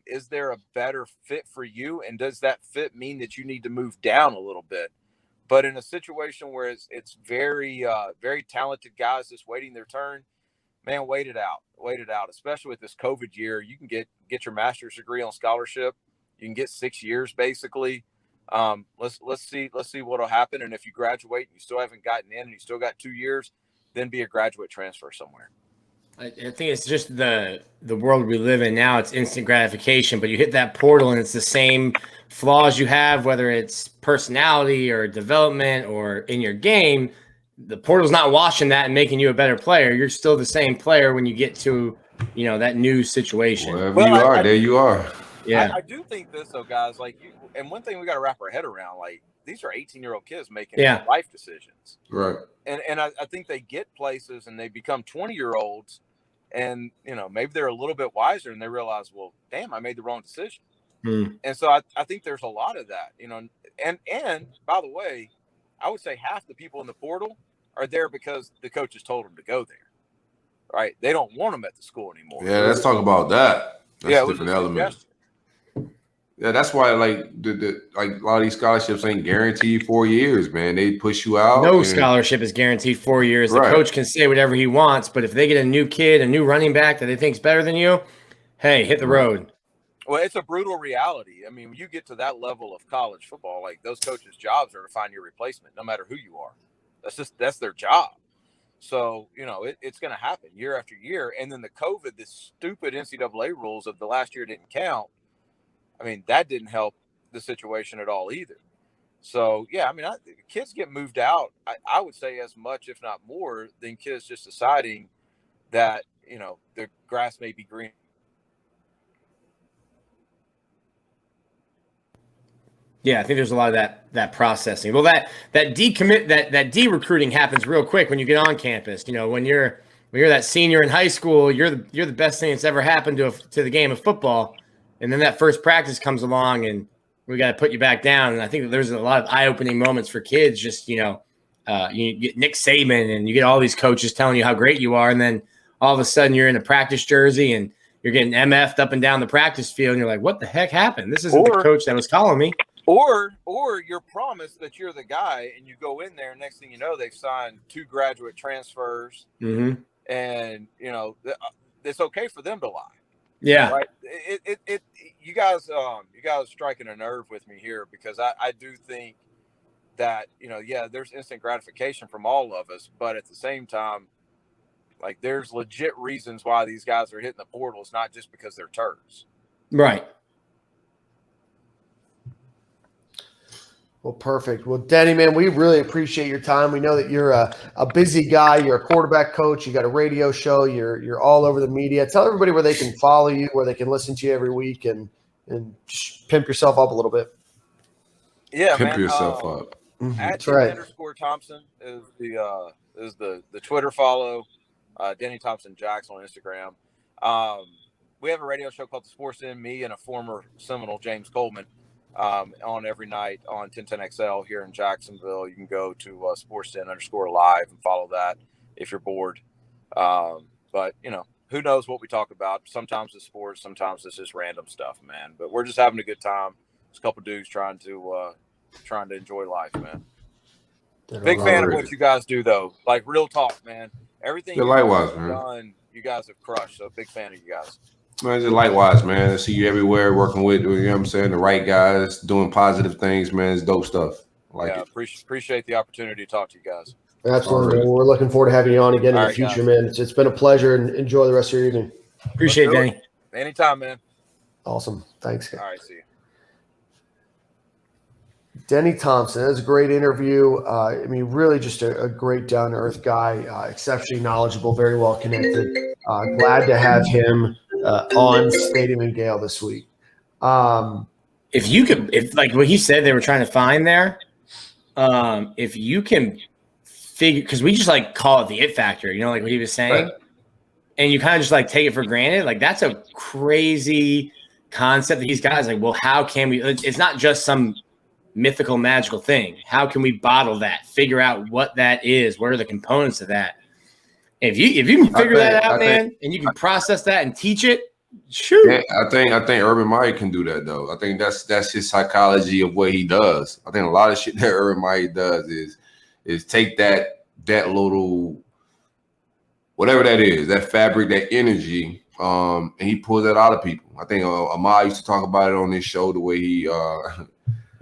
is there a better fit for you, and does that fit mean that you need to move down a little bit? But in a situation where it's very, very talented guys just waiting their turn, man, wait it out, especially with this COVID year. You can get your master's degree on scholarship. You can get 6 years basically. Let's see what'll happen. And if you graduate and you still haven't gotten in and you still got 2 years, then be a graduate transfer somewhere. I think it's just the world we live in now. It's instant gratification, but you hit that portal and it's the same flaws you have, whether it's personality or development or in your game. The portal's not washing that and making you a better player. You're still the same player when you get to, that new situation. Wherever you are, there you are. Yeah. I do think this though, guys, and one thing we got to wrap our head around, these are 18-year-old kids making life decisions. Right. And I think they get places and they become 20-year-olds and, maybe they're a little bit wiser and they realize, well, damn, I made the wrong decision. And so I think there's a lot of that, and by the way, I would say half the people in the portal are there because the coaches told them to go there, right? They don't want them at the school anymore. Yeah, let's talk about that. That's a different element. Yeah, that's why like like a lot of these scholarships ain't guaranteed 4 years, man. They push you out. No scholarship is guaranteed 4 years. The coach can say whatever he wants, but if they get a new kid, a new running back that they think is better than you, hey, hit the road. Well, it's a brutal reality. I mean, when you get to that level of college football, like those coaches' jobs are to find your replacement, no matter who you are. That's their job. So, it's going to happen year after year. And then the stupid NCAA rules of the last year didn't count. I mean, that didn't help the situation at all either. So, yeah, I mean, kids get moved out, I would say as much, if not more, than kids just deciding that, the grass may be green. Yeah, I think there's a lot of that processing. Well, that decommit that de-recruiting happens real quick when you get on campus. When you're that senior in high school, you're the best thing that's ever happened to the game of football. And then that first practice comes along and we got to put you back down. And I think that there's a lot of eye-opening moments for kids. Just, you get Nick Saban and you get all these coaches telling you how great you are. And then all of a sudden you're in a practice jersey and you're getting MF'd up and down the practice field. And you're like, what the heck happened? This isn't the coach that was calling me. Or you're promised that you're the guy and you go in there and next thing you know, they've signed 2 graduate transfers. Mm-hmm. And, it's okay for them to lie. Yeah. Right. You guys striking a nerve with me here because I do think that, there's instant gratification from all of us, but at the same time, like there's legit reasons why these guys are hitting the portal. It's not just because they're turds. Right. Well, perfect. Well, Denny, man, we really appreciate your time. We know that you're a busy guy. You're a quarterback coach. You got a radio show. You're all over the media. Tell everybody where they can follow you, where they can listen to you every week, and just pimp yourself up a little bit. Yeah, pimp yourself up. At _Thompson is the Twitter follow. Denny Thompson Jacks on Instagram. We have a radio show called The Sports In. Me and a former Seminole, James Coleman. On every night on 1010XL here in Jacksonville. You can go to sportsden_live and follow that if you're bored. But, who knows what we talk about. Sometimes it's sports, sometimes it's just random stuff, man. But we're just having a good time. There's a couple dudes trying to enjoy life, man. Big fan of what you guys do, though. Like, real talk, man. Everything you guys have done, you guys have crushed. So, big fan of you guys. Man, just likewise, man. I see you everywhere working with, the right guys, doing positive things, man. It's dope stuff. Appreciate the opportunity to talk to you guys. Absolutely. Right. We're looking forward to having you on again in the future, man. It's been a pleasure, and enjoy the rest of your evening. Appreciate it, Danny. Anytime, man. Awesome. Thanks. All right, see you. Denny Thompson, that was a great interview. Really just a great down-to-earth guy, exceptionally knowledgeable, very well connected. Glad to have him on Stadium and Gale this week. If like what he said they were trying to find there, if you can figure, because we just like call it the it factor, like what he was saying, right. And you kind of just like take it for granted. Like that's a crazy concept that these guys like, well, how can we? It's not just some mythical, magical thing. How can we bottle that? Figure out what that is. What are the components of that? If you can figure that out, man, and you can process that and teach it, shoot. Yeah, I think Urban Meyer can do that though. I think that's his psychology of what he does. I think a lot of shit that Urban Meyer does is take that little whatever that is, that fabric, that energy, and he pulls that out of people. I think Amar used to talk about it on this show, the way he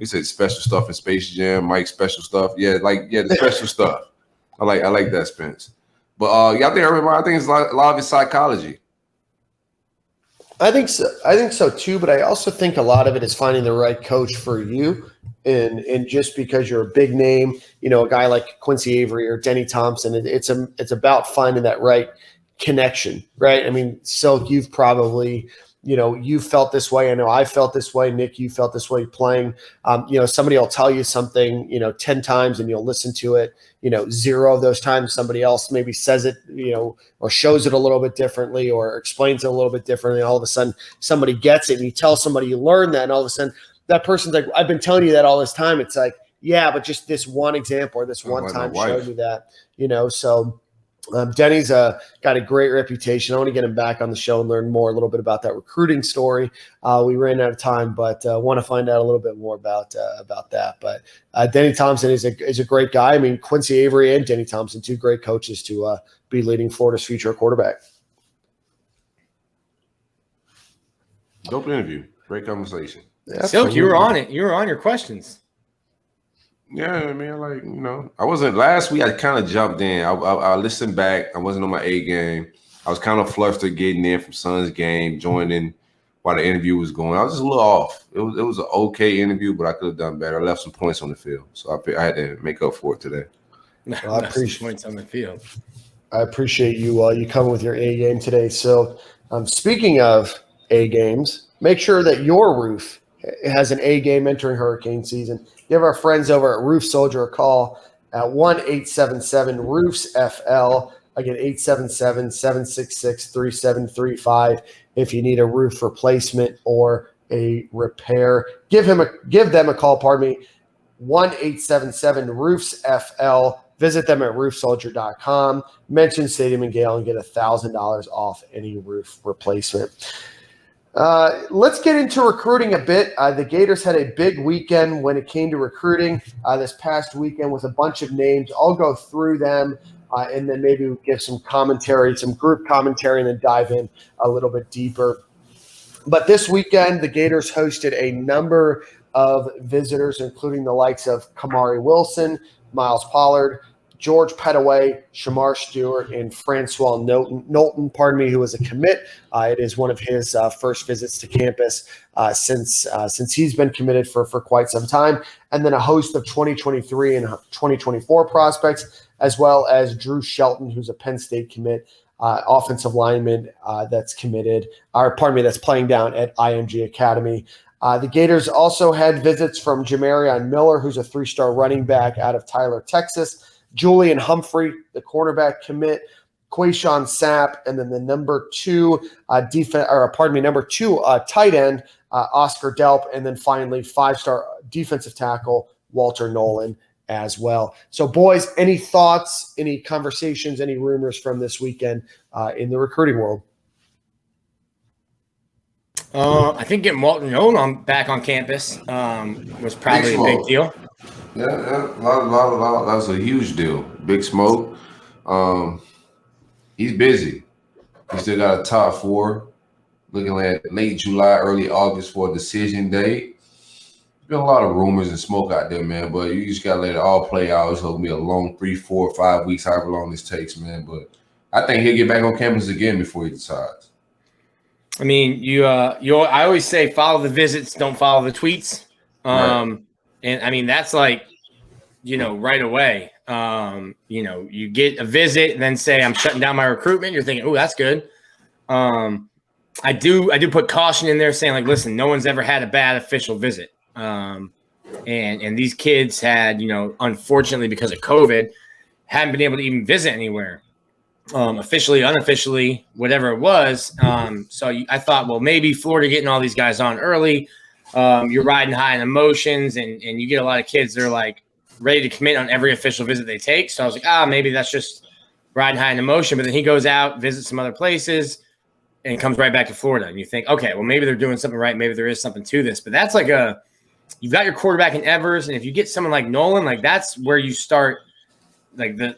said special stuff in Space Jam, Mike special stuff. The special stuff. I like that, Spence. But I think it's a lot of his psychology. I think so too. But I also think a lot of it is finding the right coach for you, and just because you're a big name, a guy like Quincy Avery or Denny Thompson, it's about finding that right connection, right? I mean, Silk, you've probably. You felt this way. I know I felt this way. Nick, you felt this way playing. Somebody will tell you something, 10 times and you'll listen to it. 0 of those times somebody else maybe says it, or shows it a little bit differently or explains it a little bit differently. All of a sudden somebody gets it and you tell somebody you learned that, and all of a sudden that person's like, I've been telling you that all this time. It's like, yeah, but just this one example or this one time showed you that, so Denny's got a great reputation. I want to get him back on the show and learn more a little bit about that recruiting story. We ran out of time, but want to find out a little bit more about that. But Denny Thompson is a great guy. I mean, Quincy Avery and Denny Thompson, two great coaches to be leading Florida's future quarterback. Dope interview. Great conversation. Yeah, Silk, you were on it. You were on your questions. Yeah, I mean, I wasn't last week. I kind of jumped in. I listened back. I wasn't on my A game. I was kind of flustered getting in from Suns game, joining while the interview was going. I was just a little off. It was an okay interview, but I could have done better. I left some points on the field, so I had to make up for it today. Well, I appreciate points on the field. I appreciate you coming with your A game today. So, speaking of A games, make sure that your roof has an A game entering hurricane season. Give our friends over at Roof Soldier a call at 1-877-ROOFS-FL. Again, 877-766-3735 if you need a roof replacement or a repair. Give them a call, 1-877-ROOFS-FL. Visit them at roofsoldier.com. Mention Stadium and Gale and get $1,000 off any roof replacement. Let's get into recruiting a bit. The Gators had a big weekend when it came to recruiting this past weekend with a bunch of names. I'll go through them and then maybe we'll give some commentary, some group commentary, and then dive in a little bit deeper. But this weekend, the Gators hosted a number of visitors, including the likes of Kamari Wilson, Miles Pollard, George Pettaway, Shamar Stewart, and Francois Knowlton, who was a commit. It is one of his first visits to campus since he's been committed for quite some time. And then a host of 2023 and 2024 prospects, as well as Drew Shelton, who's a Penn State commit, offensive lineman that's committed, that's playing down at IMG Academy. The Gators also had visits from Jamarion Miller, who's a 3-star running back out of Tyler, Texas. Julian Humphrey, the cornerback commit, Quayshawn Sapp, and then the number two tight end, Oscar Delp, and then finally 5-star defensive tackle, Walter Nolan as well. So, boys, any thoughts, any conversations, any rumors from this weekend in the recruiting world? I think getting Walter Nolan back on campus was probably a big deal. Yeah, a lot. That was a huge deal. Big Smoke. He's busy. He still got a top 4. Looking at late July, early August for a decision date. There's been a lot of rumors and smoke out there, man. But you just gotta let it all play out. It's gonna be a long 3, 4, 5 weeks, however long this takes, man. But I think he'll get back on campus again before he decides. I mean, I always say follow the visits, don't follow the tweets. Right. And I mean, that's like, right away. You get a visit and then say, I'm shutting down my recruitment. You're thinking, oh, that's good. I do put caution in there saying, like, listen, no one's ever had a bad official visit. And these kids had, unfortunately, because of COVID, hadn't been able to even visit anywhere. Officially, unofficially, whatever it was. So I thought, well, maybe Florida getting all these guys on early. You're riding high in emotions, and you get a lot of kids that are like ready to commit on every official visit they take. So I was like, maybe that's just riding high in emotion. But then he goes out, visits some other places, and comes right back to Florida. And you think, okay, well, maybe they're doing something right. Maybe there is something to this. But that's like you've got your quarterback in Evers, and if you get someone like Nolan, like that's where you start, like the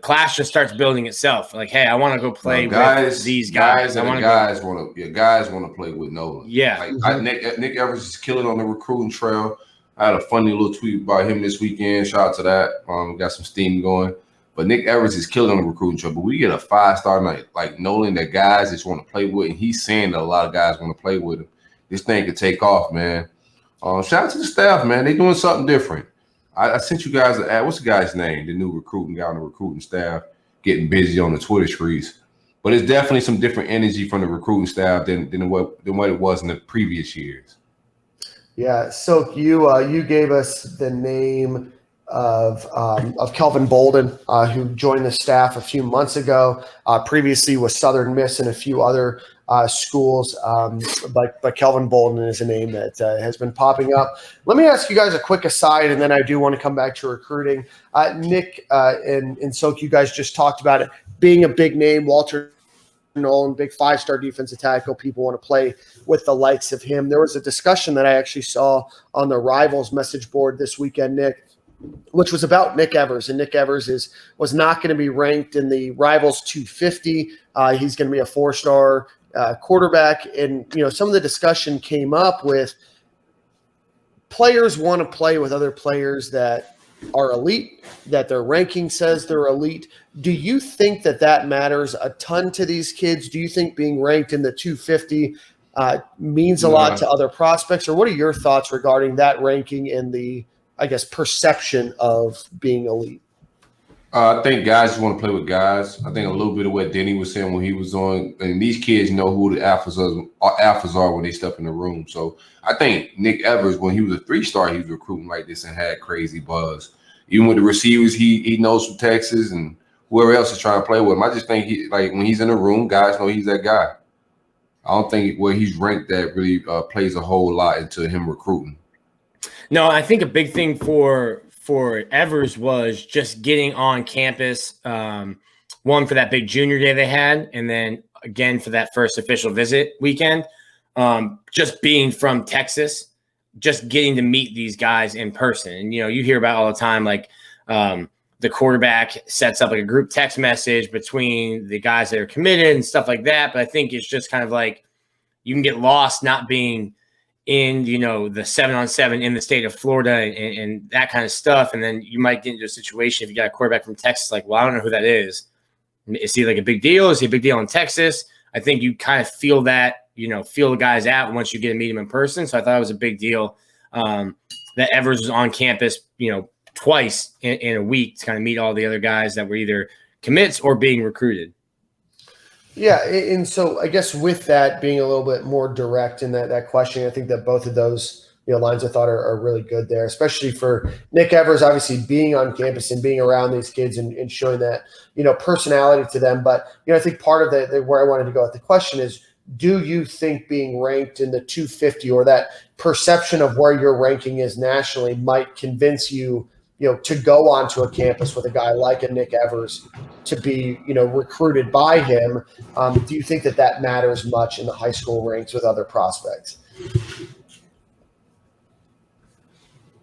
class just starts building itself. Like, hey, I want to go play with these guys. Guys want to play with Nolan. Yeah. Like Nick Evers is killing on the recruiting trail. I had a funny little tweet about him this weekend. Shout out to that. Got some steam going. But Nick Evers is killing on the recruiting trail. But we get a 5-star night like Nolan that guys just want to play with, and he's saying that a lot of guys want to play with him. This thing could take off, man. Shout out to the staff, man. They doing something different. I sent you guys an ad. What's the guy's name? The new recruiting guy on the recruiting staff getting busy on the Twitter streets. But it's definitely some different energy from the recruiting staff than what it was in the previous years. Yeah. So you gave us the name of Kelvin Bolden, who joined the staff a few months ago. Previously was Southern Miss and a few other schools, but Kelvin Bolden is a name that has been popping up. Let me ask you guys a quick aside, and then I do want to come back to recruiting. Nick and Soak, you guys just talked about it being a big name. Walter Nolan, big 5-star defensive tackle. People want to play with the likes of him. There was a discussion that I actually saw on the Rivals message board this weekend, Nick, which was about Nick Evers. And Nick Evers was not going to be ranked in the Rivals 250. He's going to be a 4-star quarterback. And, some of the discussion came up with players want to play with other players that are elite, that their ranking says they're elite. Do you think that matters a ton to these kids? Do you think being ranked in the 250 means a lot to other prospects? Or what are your thoughts regarding that ranking and the, I guess, perception of being elite? I think guys just want to play with guys. I think a little bit of what Denny was saying when he was on, and these kids know who the alphas are when they step in the room. So I think Nick Evers, when he was a 3-star, he was recruiting like this and had crazy buzz. Even with the receivers, he knows from Texas and whoever else is trying to play with him. I just think when he's in the room, guys know he's that guy. I don't think where he's ranked that really plays a whole lot into him recruiting. No, I think a big thing for Evers was just getting on campus, one for that big junior day they had, and then again for that first official visit weekend. Just being from Texas, just getting to meet these guys in person. And, you hear about all the time, like the quarterback sets up like a group text message between the guys that are committed and stuff like that. But I think it's just kind of like you can get lost not being in, the 7-on-7 in the state of Florida and that kind of stuff. And then you might get into a situation if you got a quarterback from Texas, like, well, I don't know who that is. Is he like a big deal? Is he a big deal in Texas? I think you kind of feel that, feel the guys out once you get to meet him in person. So I thought it was a big deal that Evers was on campus, twice in a week to kind of meet all the other guys that were either commits or being recruited. Yeah, and so I guess with that being a little bit more direct in that question, I think that both of those lines of thought are really good there, especially for Nick Evers, obviously being on campus and being around these kids and showing that personality to them. But I think part of the where I wanted to go with the question is, do you think being ranked in the 250 or that perception of where your ranking is nationally might convince you to go onto a campus with a guy like a Nick Evers to be, recruited by him? Do you think that matters much in the high school ranks with other prospects?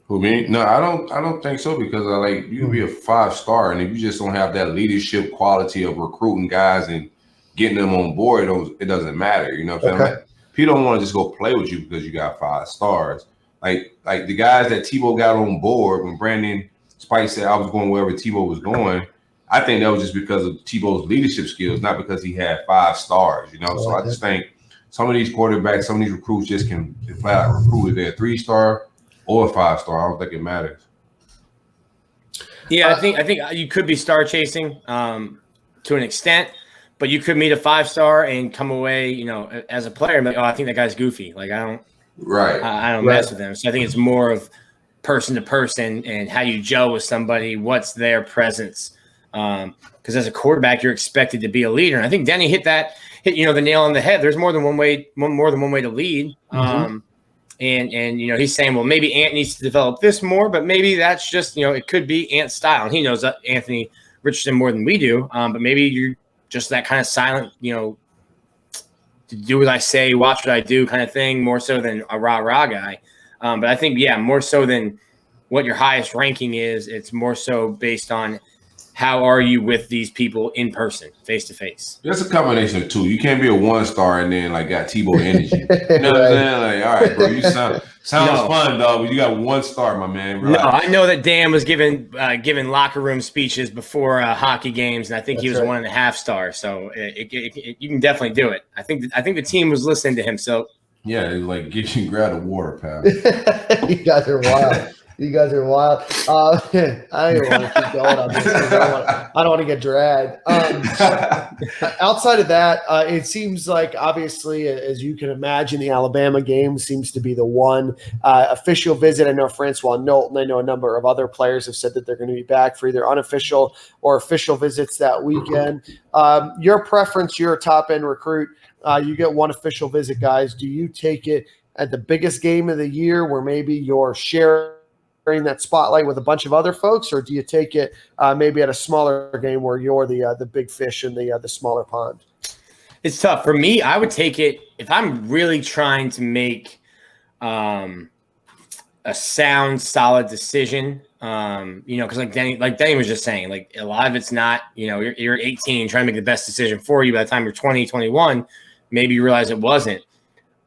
Who, me? No, I don't think so, because you can be a 5-star, and if you just don't have that leadership quality of recruiting guys and getting them on board, it doesn't matter. You know what I'm saying? Like, people don't want to just go play with you because you got 5 stars. Like the guys that Tebow got on board when Brandon Spike said I was going wherever Tebow was going, I think that was just because of Tebow's leadership skills, not because he had 5 stars, So I just think some of these quarterbacks, some of these recruits just can flat out recruit if they're a 3-star or a 5-star. I don't think it matters. Yeah, I think you could be star chasing to an extent, but you could meet a 5-star and come away, as a player, and be like, oh, I think that guy's goofy. Like I don't mess with them. So I think it's more of person to person and how you gel with somebody, what's their presence. Because as a quarterback, you're expected to be a leader. And I think Denny hit the nail on the head. There's more than one way to lead. Mm-hmm. And he's saying, well, maybe Ant needs to develop this more, but maybe that's just, it could be Ant's style. And he knows Anthony Richardson more than we do. But maybe you're just that kind of silent, to do what I say, watch what I do kind of thing, more so than a rah-rah guy. But I think, more so than what your highest ranking is, it's more so based on how are you with these people in person, face to face. It's a combination of two. You can't be a 1-star and then got Tebow energy. You know what I'm saying? Like, all right, bro, you sounds fun, dog, but you got 1 star, my man. Relax. No, I know that Dan was giving locker room speeches before hockey games, and I think he was 1.5 stars. So you can definitely do it. I think the team was listening to him. So yeah, get you grab the water, pal. You guys are wild. You guys are wild. I don't want to keep going on this. I don't want to get dragged. Outside of that, it seems like, obviously, as you can imagine, the Alabama game seems to be the one official visit. I know Francois Knowlton, I know a number of other players have said that they're going to be back for either unofficial or official visits that weekend. Your preference, you're a top-end recruit. You get one official visit, guys. Do you take it at the biggest game of the year where maybe you're sharing that spotlight with a bunch of other folks, or do you take it maybe at a smaller game where you're the big fish in the smaller pond? It's tough. For me, I would take it if I'm really trying to make a sound, solid decision. Because like Denny was just saying, like a lot of it's not, you're 18 trying to make the best decision for you. By the time you're 20, 21, maybe you realize it wasn't.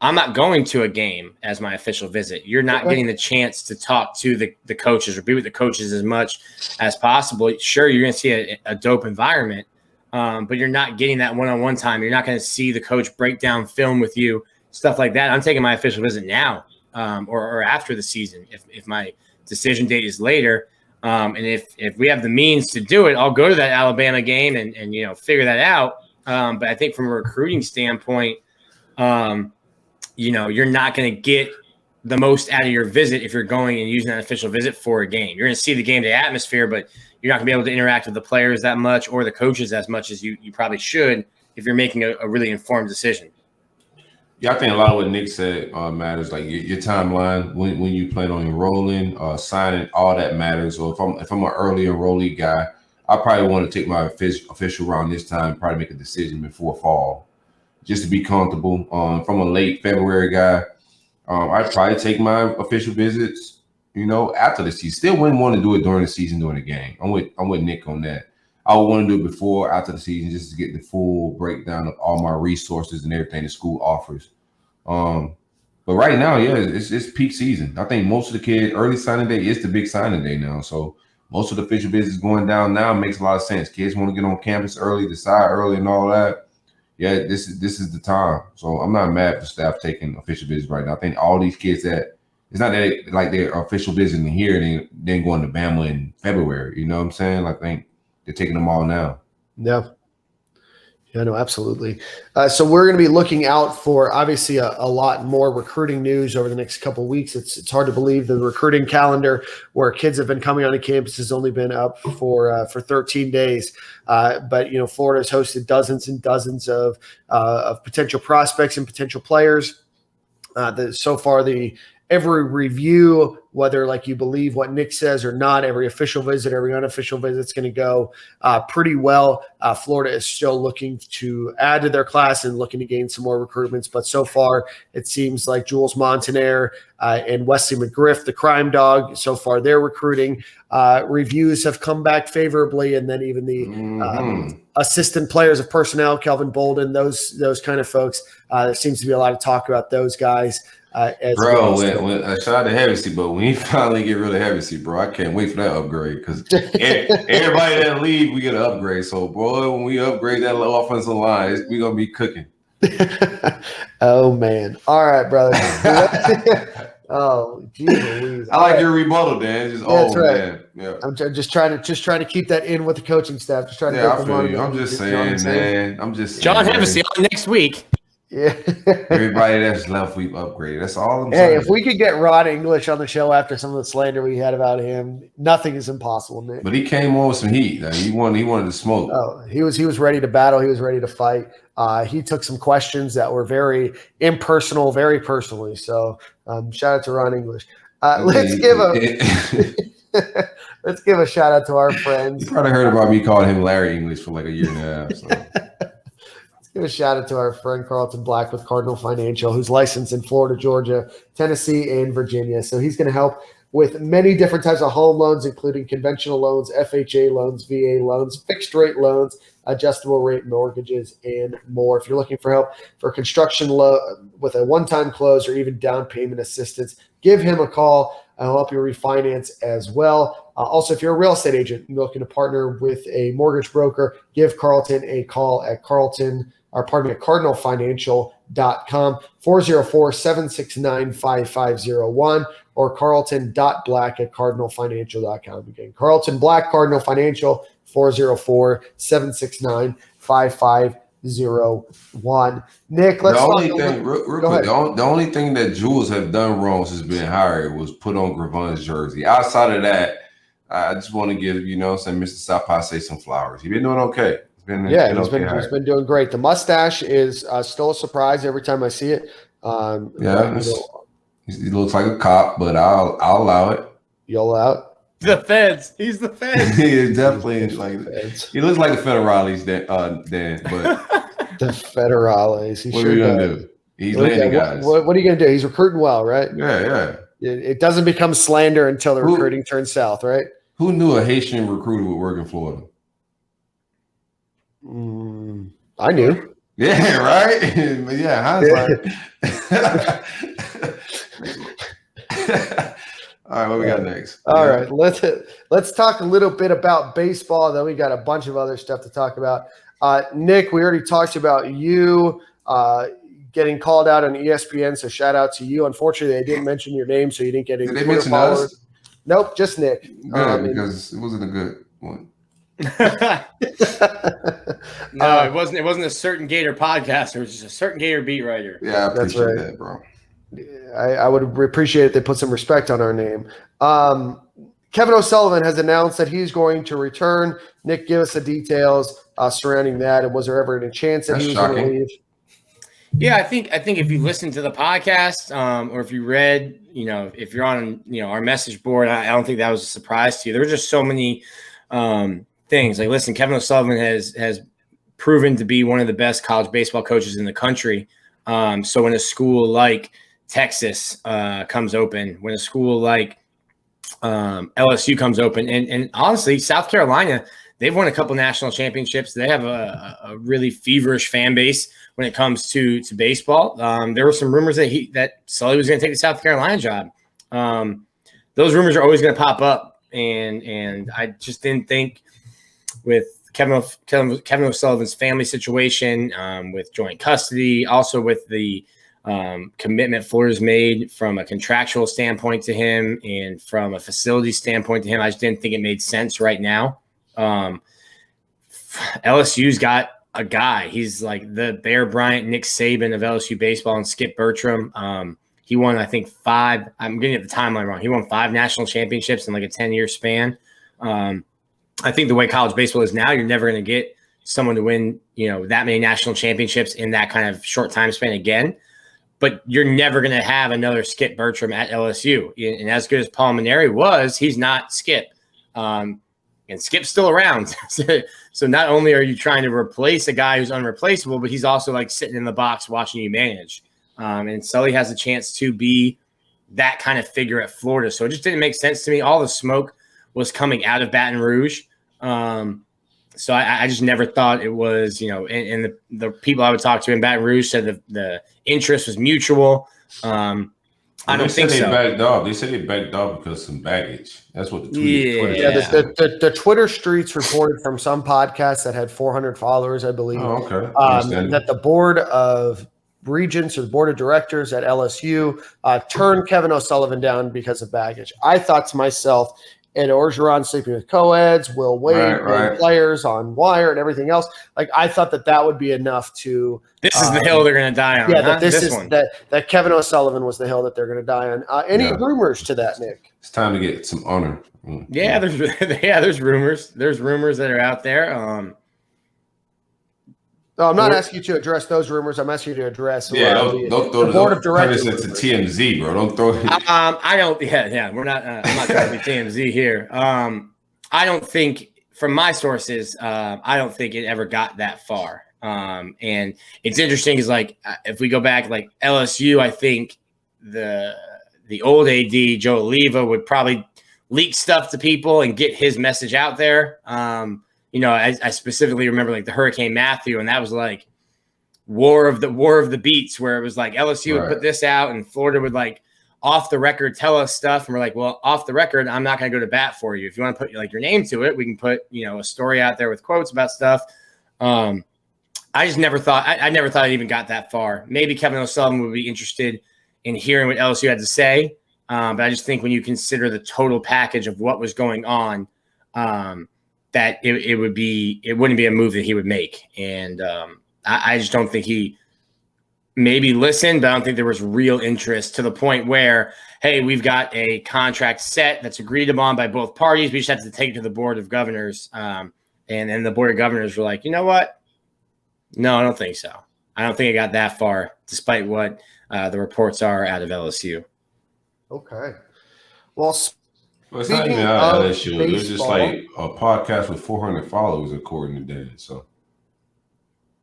I'm not going to a game as my official visit. You're not getting the chance to talk to the coaches or be with the coaches as much as possible. Sure, you're going to see a dope environment, but you're not getting that one-on-one time. You're not going to see the coach break down film with you, stuff like that. I'm taking my official visit now or after the season if my decision date is later. And if we have the means to do it, I'll go to that Alabama game and figure that out. But I think from a recruiting standpoint, you're not going to get the most out of your visit if you're going and using that official visit for a game. You're going to see the game day atmosphere, but you're not going to be able to interact with the players that much or the coaches as much as you probably should if you're making a really informed decision. Yeah, I think a lot of what Nick said matters. Like your timeline, when you plan on enrolling, signing, all that matters. So if I'm an early enrollee guy, I probably want to take my official around this time, probably make a decision before fall, just to be comfortable. From a late February guy, I'd probably take my official visits, after the season. Still wouldn't want to do it during the season, during the game. I'm with Nick on that. I would want to do it before, after the season, just to get the full breakdown of all my resources and everything the school offers. But right now, yeah, it's peak season. I think most of the kids, early signing day is the big signing day now. So most of the official visits going down now makes a lot of sense. Kids want to get on campus early, decide early and all that. Yeah, this is the time. So I'm not mad for staff taking official visits right now. I think all these kids that it's not that like they're official visiting here and then going to Bama in February. You know what I'm saying? I think they're taking them all now. Yeah. Yeah, no, absolutely. So we're going to be looking out for obviously a lot more recruiting news over the next couple of weeks. It's hard to believe the recruiting calendar where kids have been coming onto campus has only been up for 13 days. But Florida has hosted dozens and dozens of potential prospects and potential players. So far, every review, whether like you believe what Nick says or not, every official visit, every unofficial visit is going to go pretty well. Florida is still looking to add to their class and looking to gain some more recruitments. But so far, it seems like Jules Montaner and Wesley McGriff, the crime dog, so far they're recruiting. Reviews have come back favorably. And then even the assistant players of personnel, Kelvin Bolden, those kind of folks, there seems to be a lot of talk about those guys. Bro, when I shot the heavy seat, but when he finally get rid of heavy seat, bro, I can't wait for that upgrade because everybody that leave, we get an upgrade. So, boy, when we upgrade that offensive line, we're gonna be cooking. Oh man! All right, brother. Oh, geez, I like your rebuttal, Dan. That's right. Man. Yeah. I'm just trying to keep that in with the coaching staff. Just trying to. I feel you. I'm just saying, man. I'm just John Hevesy on next week. Yeah. Everybody that's left, we've upgraded. That's all I'm saying. Hey, if we could get Rod English on the show after some of the slander we had about him, nothing is impossible, Nick. But he came on with some heat. He wanted to smoke. Oh, he was ready to battle. He was ready to fight. He took some questions that were very impersonal, very personally. So shout out to Ron English. Let's give a shout out to our friends. You probably heard about me calling him Larry English for like a year and a half. So. Give a shout out to our friend Carlton Black with Cardinal Financial, who's licensed in Florida, Georgia, Tennessee, and Virginia. So he's going to help with many different types of home loans, including conventional loans, FHA loans, VA loans, fixed rate loans, adjustable rate mortgages, and more. If you're looking for help for construction with a one-time close or even down payment assistance, give him a call. I'll help you refinance as well. Also, if you're a real estate agent looking to partner with a mortgage broker, give Carlton a call at cardinalfinancial.com, 404-769-5501, or carlton.black@cardinalfinancial.com. Again, Carlton Black, Cardinal Financial, 404-769-5501. Nick, let's the only thing, real quick, the only thing that Jules have done wrong since being hired was put on Gravon's jersey. Outside of that, I just want to give, Mr. Sapase some flowers. He's been doing okay. He's been doing great. The mustache is still a surprise every time I see it. He looks like a cop, but I'll allow it. You'll allow it? The feds. He's the feds. He is definitely he looks like the Federales, Dan, but the Federales. What are you gonna do? He's landing guys. What are you gonna do? He's recruiting well, right? Yeah. It doesn't become slander until the recruiting turns south, right? Who knew a Haitian recruiter would work in Florida? I knew. Yeah, right. Yeah, hindsight. All right, what we got next? All right, let's talk a little bit about baseball. Then we got a bunch of other stuff to talk about. Nick, we already talked about you getting called out on ESPN, so shout out to you. Unfortunately, they didn't mention your name, so you didn't get any Twitter followers. Us? Nope, just Nick. Because it wasn't a good one. No, it wasn't a certain Gator podcaster. It was just a certain Gator beat writer. Yeah, I appreciate that, bro. I would appreciate if they put some respect on our name. Kevin O'Sullivan has announced that he's going to return. Nick, give us the details surrounding that, and was there ever any chance that he was going to leave? Yeah, I think if you listen to the podcast, or if you read, if you're on, our message board, I don't think that was a surprise to you. There were just so many things. Like, listen, Kevin O'Sullivan has proven to be one of the best college baseball coaches in the country. So when a school like Texas comes open, when a school like LSU comes open, and honestly, South Carolina, they've won a couple national championships. They have a really feverish fan base when it comes to baseball. There were some rumors that Sully was going to take the South Carolina job. Those rumors are always going to pop up, and I just didn't think with Kevin O'Sullivan's family situation, with joint custody, also with the commitment Florida's made from a contractual standpoint to him and from a facility standpoint to him, I just didn't think it made sense right now. LSU's got a guy. He's like the Bear Bryant, Nick Saban of LSU baseball, and Skip Bertram. He won, I think, 5. I'm getting the timeline wrong. He won 5 national championships in like a 10-year span. I think the way college baseball is now, you're never going to get someone to win, that many national championships in that kind of short time span again. But you're never going to have another Skip Bertram at LSU. And as good as Paul Mainieri was, he's not Skip. And Skip's still around. So not only are you trying to replace a guy who's unreplaceable, but he's also like sitting in the box watching you manage. And Sully has a chance to be that kind of figure at Florida. So it just didn't make sense to me. All the smoke was coming out of Baton Rouge. So I just never thought it was, and the people I would talk to in Baton Rouge said the interest was mutual. I don't think so. They said they backed off because of some baggage. That's what the Twitter. The Twitter streets reported from some podcasts that had 400 followers, I believe. Oh, okay. That the board of regents or the board of directors at LSU turned Kevin O'Sullivan down because of baggage. I thought to myself, Ed Orgeron sleeping with co-eds, Will Wade, players on wire and everything else. Like, I thought that would be enough to. This is the hill they're going to die on. Yeah, that Kevin O'Sullivan was the hill that they're going to die on. Any rumors to that, Nick? It's time to get some honor. Yeah, there's rumors. There's rumors that are out there. No, I'm not asking you to address those rumors. I'm asking you to address don't throw the board of directors into TMZ, bro. Don't throw it. I don't. Yeah. We're not. I'm not trying to be TMZ here. I don't think, from my sources, I don't think it ever got that far. And it's interesting because, like, if we go back, like LSU, I think the old AD Joe Oliva would probably leak stuff to people and get his message out there. I specifically remember like the Hurricane Matthew, and that was like war of the beats, where it was like LSU would put this out and Florida would like off the record tell us stuff, and we're like, well, off the record, I'm not going to go to bat for you. If you want to put like your name to it, we can put, you know, a story out there with quotes about stuff. I just never thought I never thought it even got that far. Maybe Kevin O'Sullivan would be interested in hearing what LSU had to say, but I just think when you consider the total package of what was going on, that it wouldn't be a move that he would make, and I just don't think he maybe listened, but I don't think there was real interest to the point where, hey, we've got a contract set that's agreed upon by both parties. We just have to take it to the Board of Governors. And then the Board of Governors were like, you know what? No, I don't think so. I don't think it got that far, despite what the reports are out of LSU. Okay. Well, it's not even out of LSU. It was just like a podcast with 400 followers, according to Dan. So.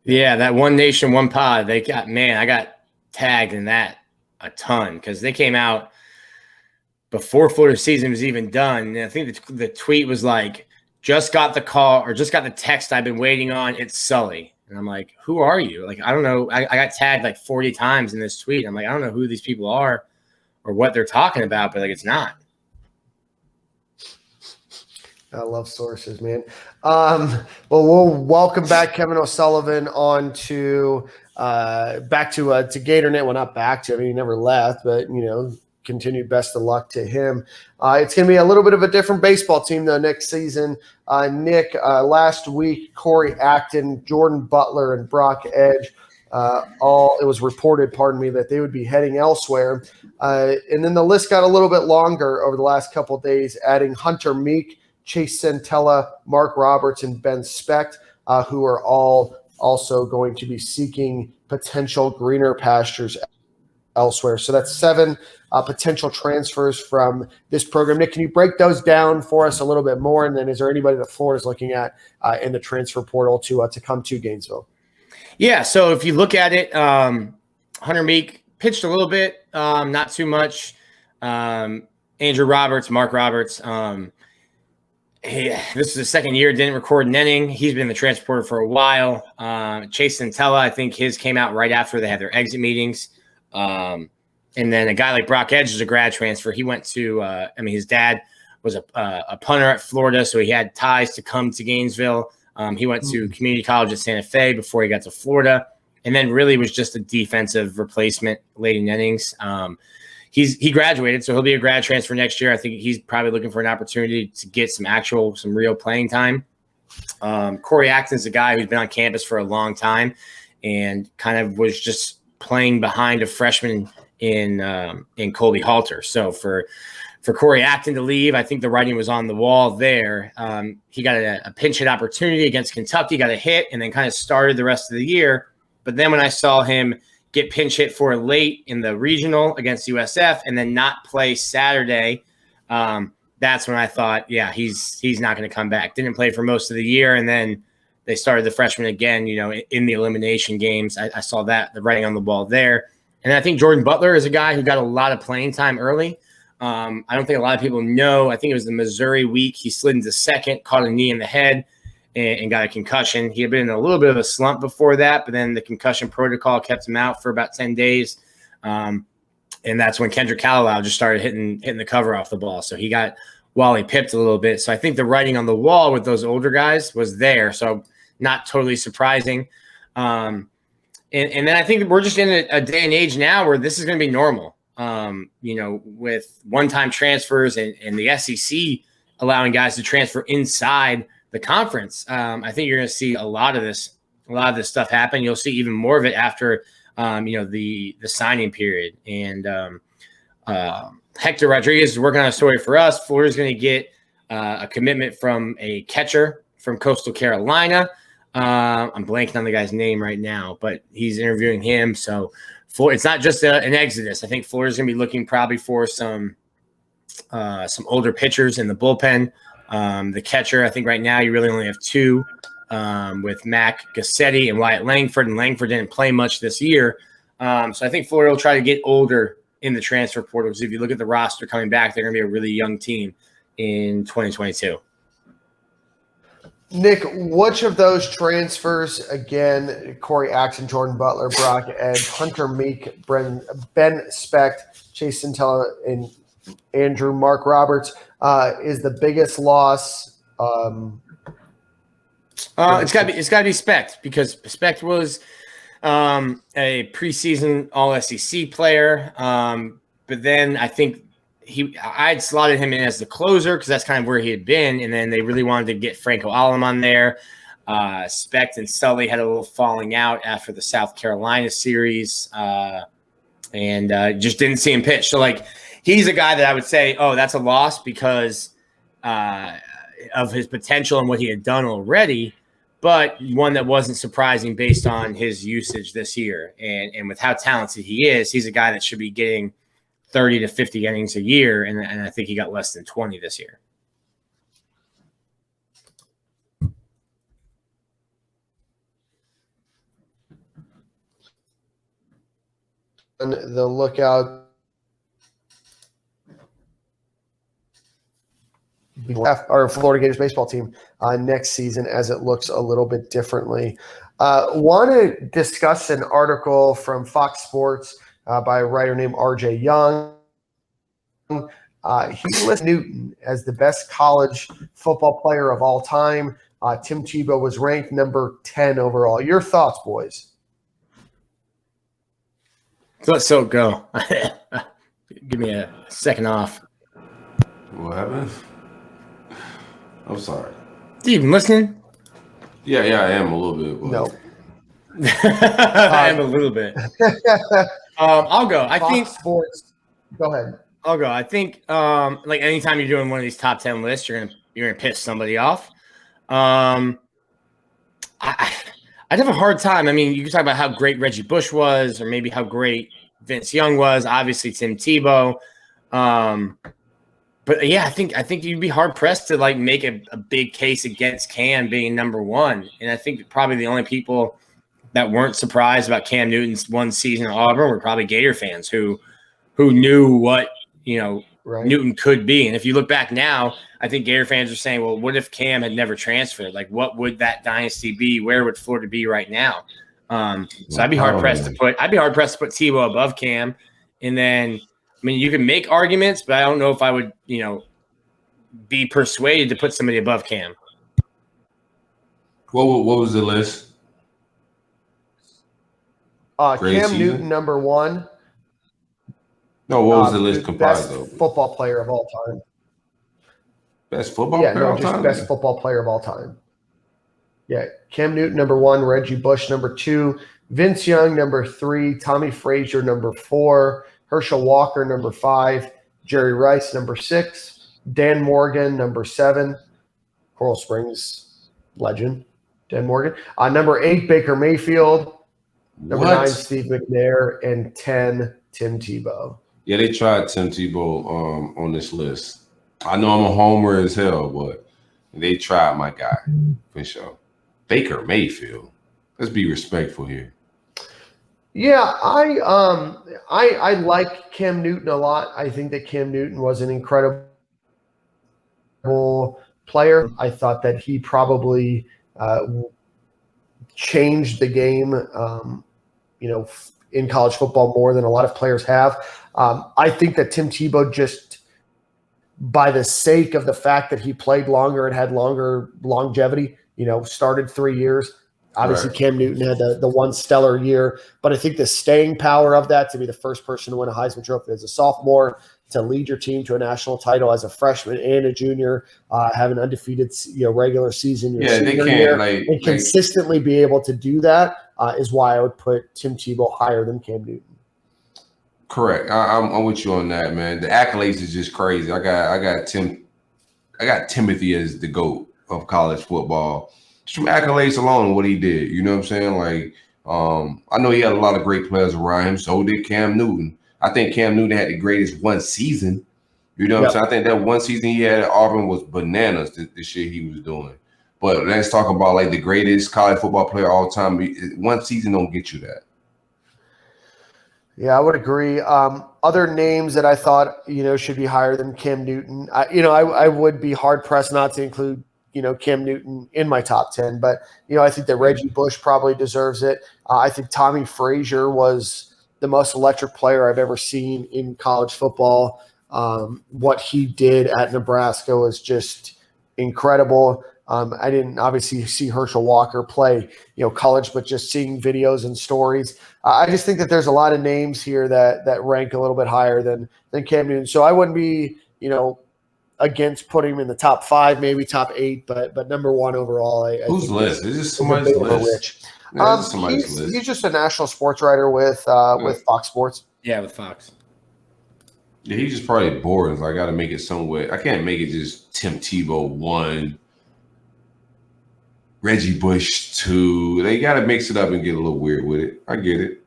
Yeah, that One Nation, One Pod, I got tagged in that a ton because they came out before Florida season was even done. And I think the tweet was like, just got the call or just got the text I've been waiting on. It's Sully. And I'm like, who are you? Like, I don't know. I got tagged like 40 times in this tweet. I'm like, I don't know who these people are or what they're talking about, but like, it's not. I love sources, man. Well, we'll welcome back Kevin O'Sullivan on to back to GatorNet. Well, not back to. I mean, he never left, but you know, continued best of luck to him. It's going to be a little bit of a different baseball team though next season. Nick, last week, Corey Acton, Jordan Butler, and Brock Edge. It was reported, that they would be heading elsewhere. And then the list got a little bit longer over the last couple of days, adding Hunter Meek, Chase Centella, Mark Roberts, and Ben Specht, who are all also going to be seeking potential greener pastures elsewhere. So that's 7 potential transfers from this program. Nick, can you break those down for us a little bit more? And then is there anybody that Florida's looking at in the transfer portal to come to Gainesville? Yeah, so if you look at it, Hunter Meek pitched a little bit, not too much. Andrew Roberts, Mark Roberts, this is the second year, didn't record an inning. He's been in the transfer portal for a while. Chase Centella, I think his came out right after they had their exit meetings. And then a guy like Brock Edge is a grad transfer. He went to, his dad was a punter at Florida, so he had ties to come to Gainesville. He went to community college at Santa Fe before he got to Florida, and then really was just a defensive replacement late in innings. He graduated, so he'll be a grad transfer next year. I think he's probably looking for an opportunity to get some real playing time. Corey Acton's a guy who's been on campus for a long time and kind of was just playing behind a freshman in Colby Halter. So for Corey Acton to leave, I think the writing was on the wall there. He got a pinch hit opportunity against Kentucky, got a hit, and then kind of started the rest of the year. But then when I saw him get pinch hit for late in the regional against USF and then not play Saturday, that's when I thought, yeah, he's not going to come back. Didn't play for most of the year, and then they started the freshman again, in the elimination games. I saw the writing on the wall there. And I think Jordan Butler is a guy who got a lot of playing time early. I don't think a lot of people know. I think it was the Missouri week. He slid into second, caught a knee in the head, and got a concussion. He had been in a little bit of a slump before that, but then the concussion protocol kept him out for about 10 days. And that's when Kendrick Callaway just started hitting the cover off the ball. So he got Wally pipped a little bit. So I think the writing on the wall with those older guys was there. So not totally surprising. And then I think we're just in a day and age now where this is going to be normal, with one-time transfers and the SEC allowing guys to transfer inside the conference. I think you're going to see a lot of this stuff happen. You'll see even more of it after, the signing period. And Hector Rodriguez is working on a story for us. Florida's going to get a commitment from a catcher from Coastal Carolina. I'm blanking on the guy's name right now, but he's interviewing him. So it's not just an exodus. I think Florida's going to be looking probably for some older pitchers in the bullpen. The catcher, I think right now you really only have 2 with Mac Gassetti and Wyatt Langford, and Langford didn't play much this year. So I think Florida will try to get older in the transfer portal, because if you look at the roster coming back, they're going to be a really young team in 2022. Nick, which of those transfers, again, Corey Axon, Jordan Butler, Brock Edge, Hunter Meek, Ben Specht, Chase Centella, and Andrew Mark Roberts, is the biggest loss? It's gotta be Specht, because Specht was a preseason All SEC player. But then I think I'd slotted him in as the closer because that's kind of where he had been. And then they really wanted to get Franco Alum on there. Specht and Sully had a little falling out after the South Carolina series, and just didn't see him pitch. So, like, he's a guy that I would say, oh, that's a loss because of his potential and what he had done already, but one that wasn't surprising based on his usage this year. And with how talented he is, he's a guy that should be getting 30 to 50 innings a year, and I think he got less than 20 this year. And the lookout our Florida Gators baseball team next season as it looks a little bit differently. Want to discuss an article from Fox Sports by a writer named R.J. Young. He lists Newton as the best college football player of all time. Tim Tebow was ranked number 10 overall. Your thoughts, boys? Let's so go. Give me a second off. What happened? I'm sorry. Steve, listening? Yeah, I am a little bit. But... No. I am a little bit. I'll go. I think Sports. Go ahead. I'll go. I think like anytime you're doing one of these top 10 lists, you're gonna piss somebody off. I'd have a hard time. I mean, you can talk about how great Reggie Bush was, or maybe how great Vince Young was. Obviously, Tim Tebow. But yeah, I think you'd be hard pressed to like make a big case against Cam being number one. And I think probably the only people that weren't surprised about Cam Newton's one season at Auburn were probably Gator fans who knew what Right. Newton could be. And if you look back now, I think Gator fans are saying, well, what if Cam had never transferred? Like, what would that dynasty be? Where would Florida be right now? So I'd be hard pressed to put Tebow above Cam. And then, I mean, you can make arguments, but I don't know if I would, be persuaded to put somebody above Cam. What was the list? Cam season? Newton, number one. No, what was the list comprised of? Best football player of all time. Best football player of all time? Best football player of all time. Yeah, Cam Newton, number one. Reggie Bush, number two. Vince Young, number three. Tommy Frazier, number four. Herschel Walker, number five. Jerry Rice, number six. Dan Morgan, number seven. Coral Springs legend, Dan Morgan. Number eight, Baker Mayfield. Number nine, Steve McNair. And 10, Tim Tebow. Yeah, they tried Tim Tebow on this list. I know I'm a homer as hell, but they tried my guy for sure. Baker Mayfield. Let's be respectful here. Yeah, I like Cam Newton a lot. I think that Cam Newton was an incredible player. I thought that he probably changed the game, in college football more than a lot of players have. I think that Tim Tebow, just by the sake of the fact that he played longer and had longer longevity, started 3 years. Obviously, right. Cam Newton had the one stellar year, but I think the staying power of that, to be the first person to win a Heisman Trophy as a sophomore, to lead your team to a national title as a freshman and a junior, have an undefeated regular season your senior year, and consistently be able to do that is why I would put Tim Tebow higher than Cam Newton. Correct. I'm with you on that, man. The accolades is just crazy. I got Timothy as the GOAT of college football. Just from accolades alone, what he did. You know what I'm saying? Like, I know he had a lot of great players around him. So did Cam Newton. I think Cam Newton had the greatest one season. You know what I'm saying? I think that one season he had at Auburn was bananas, the shit he was doing. But let's talk about like the greatest college football player of all time. One season don't get you that. Yeah, I would agree. Other names that I thought, should be higher than Cam Newton. I would be hard pressed not to include Cam Newton in my top 10, but I think that Reggie Bush probably deserves it. I think Tommy Frazier was the most electric player I've ever seen in college football. What he did at Nebraska was just incredible. I didn't obviously see Herschel Walker play, college, but just seeing videos and stories. I just think that there's a lot of names here that rank a little bit higher than Cam Newton. So I wouldn't be, against putting him in the top 5, maybe top 8, but number 1 overall. Whose list? Is this somebody's list? He's just a national sports writer with Fox Sports. Yeah, with Fox. Yeah, he's just probably bored. So I got to make it somewhere. I can't make it just Tim Tebow 1, Reggie Bush 2. They got to mix it up and get a little weird with it. I get it.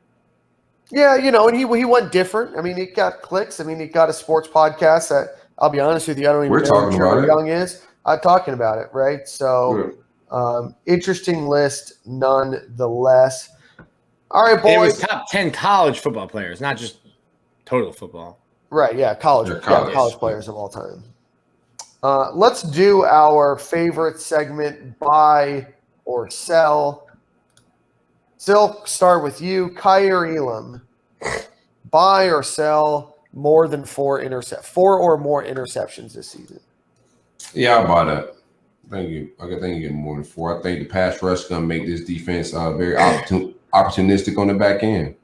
Yeah, and he went different. I mean, he got clicks. I mean, he got a sports podcast that, I'll be honest with you, I don't even know who Trevor Young is. I'm talking about it, right? So, interesting list nonetheless. All right, boys. It was top 10 college football players, not just total football. Right, yeah, college players of all time. Let's do our favorite segment, buy or sell. Still start with you, Kyer Elam. Buy or sell more than 4 or more interceptions this season? Yeah, I'll buy that. Thank you. I think you get more than 4. I think the pass rush is gonna make this defense very opportunistic on the back end.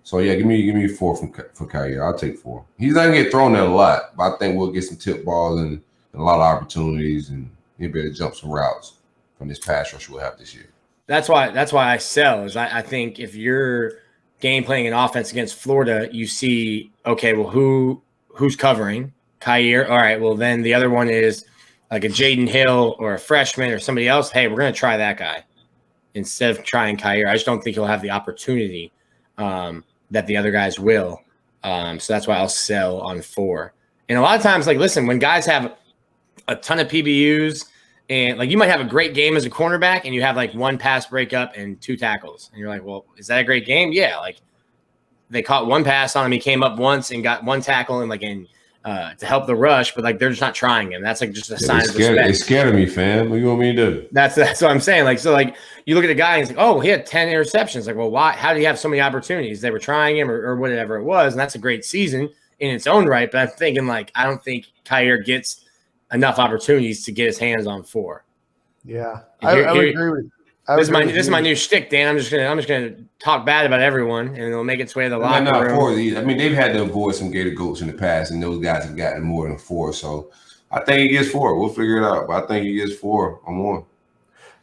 So yeah, give me 4 for Kyer. I'll take 4. He's not gonna get thrown at a lot, but I think we'll get some tip balls and a lot of opportunities, and he'll be able to jump some routes from this pass rush we'll have this year. That's why I sell. Is I think if you're game playing an offense against Florida, you see, okay, well, who's covering? Kyer. All right, well, then the other one is like a Jaden Hill or a freshman or somebody else. Hey, we're going to try that guy instead of trying Kyer. I just don't think he'll have the opportunity that the other guys will. So that's why I'll sell on 4. And a lot of times, like, listen, when guys have a ton of PBUs and, like, you might have a great game as a cornerback and you have, like, 1 pass breakup and 2 tackles. And you're like, well, is that a great game? Yeah, like, they caught 1 pass on him. He came up once and got 1 tackle and, like, to help the rush, but, like, they're just not trying him. That's, like, just a sign of respect. They scared me, fam. What do you want me to do? That's what I'm saying. Like, so, like, you look at a guy and he's like, oh, he had 10 interceptions. Like, well, why? How did he have so many opportunities? They were trying him or whatever it was, and that's a great season in its own right. But I'm thinking, like, I don't think Kyer gets enough opportunities to get his hands on 4. Yeah, I would agree with you. This is my new shtick, Dan. I'm just gonna talk bad about everyone, and it'll make its way to the locker room. 4 of these. I mean, they've had to avoid some Gator goats in the past, and those guys have gotten more than 4. So I think he gets 4. We'll figure it out, but I think he gets 4 or more.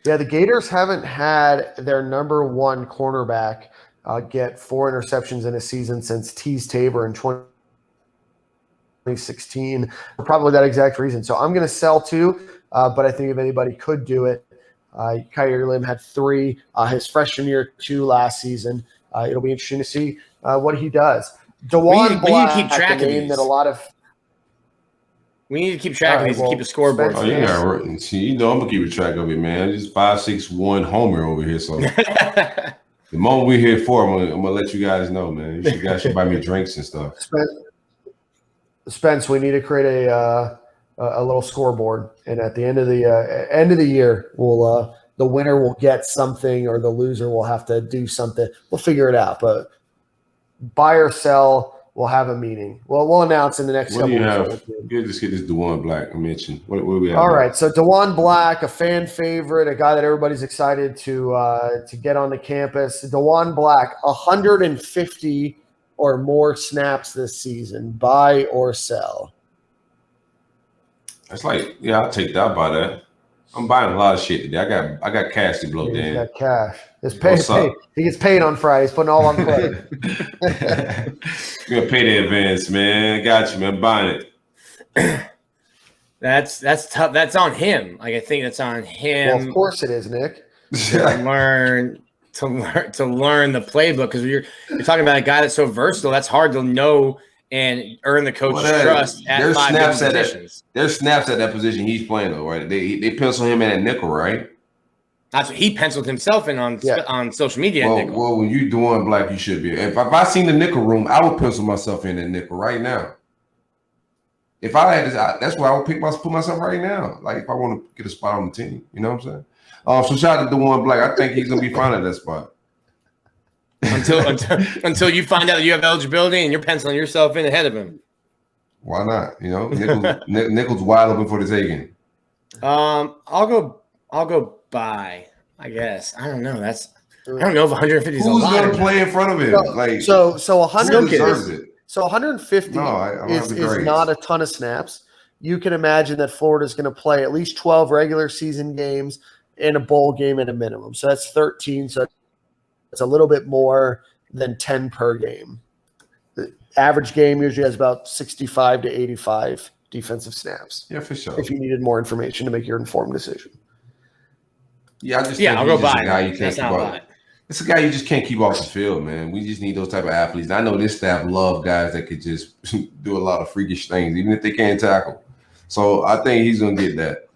Yeah, the Gators haven't had their number 1 cornerback get 4 interceptions in a season since Tease Tabor in 2016 for probably that exact reason. So I'm going to sell 2, but I think if anybody could do it, Kyer Elam had 3 his freshman year, 2 last season. It'll be interesting to see what he does. DeJuan Black, keep track a name that a lot of we need to keep track of these and keep a scoreboard. Oh, yeah, see, I'm gonna keep a track of it, man. Just 561 Homer over here. So the moment we're here for, I'm gonna let you guys know, man. You guys should buy me drinks and stuff. Spence, we need to create a little scoreboard, and at the end of the year, we'll the winner will get something, or the loser will have to do something. We'll figure it out, but buy or sell will have a meaning. Well, we'll announce in the next couple of weeks. Just get this DeJuan Black I mentioned. What do we have? All right, so DeJuan Black, a fan favorite, a guy that everybody's excited to get on the campus. DeJuan Black, 150 or more snaps this season. Buy or sell? That's like, yeah, I'll take that. Buy that. I'm buying a lot of shit today. I got cash to blow, Dan. He's got cash. He gets paid on Friday. He's putting all on play. You're gonna pay the advance, man. Got you, man. Buying it. That's tough. That's on him. Like, I think that's on him. Well, of course it is, Nick. to learn the playbook, because you're talking about a guy that's so versatile. That's hard to know and earn the coach's trust at 5 different positions. There's snaps at that position he's playing though, right? They pencil him in at nickel, right? That's what he penciled himself in on social media. Well, when you're doing Black, you should be. If I seen the nickel room, I would pencil myself in at nickel right now. If I had this, that's where I would put myself right now. Like if I want to get a spot on the team, you know what I'm saying? So shout out to DeJuan Black. I think he's gonna be fine at that spot. Until you find out that you have eligibility and you're penciling yourself in ahead of him. Why not? You know, Nichols wide open for the taking. I'll go by. I guess I don't know. I don't know if 150 is a lot. Who's gonna play in front of him? So 150 deserves it. So 150 is not a ton of snaps. You can imagine that Florida's going to play at least 12 regular season games and a bowl game at a minimum. So that's 13. So it's a little bit more than 10 per game. The average game usually has about 65 to 85 defensive snaps. Yeah, for sure. If you needed more information to make your informed decision. Yeah, I'll go by. That's not a lot. It's a guy you just can't keep off the field, man. We just need those type of athletes. I know this staff love guys that could just do a lot of freakish things, even if they can't tackle. So I think he's going to get that.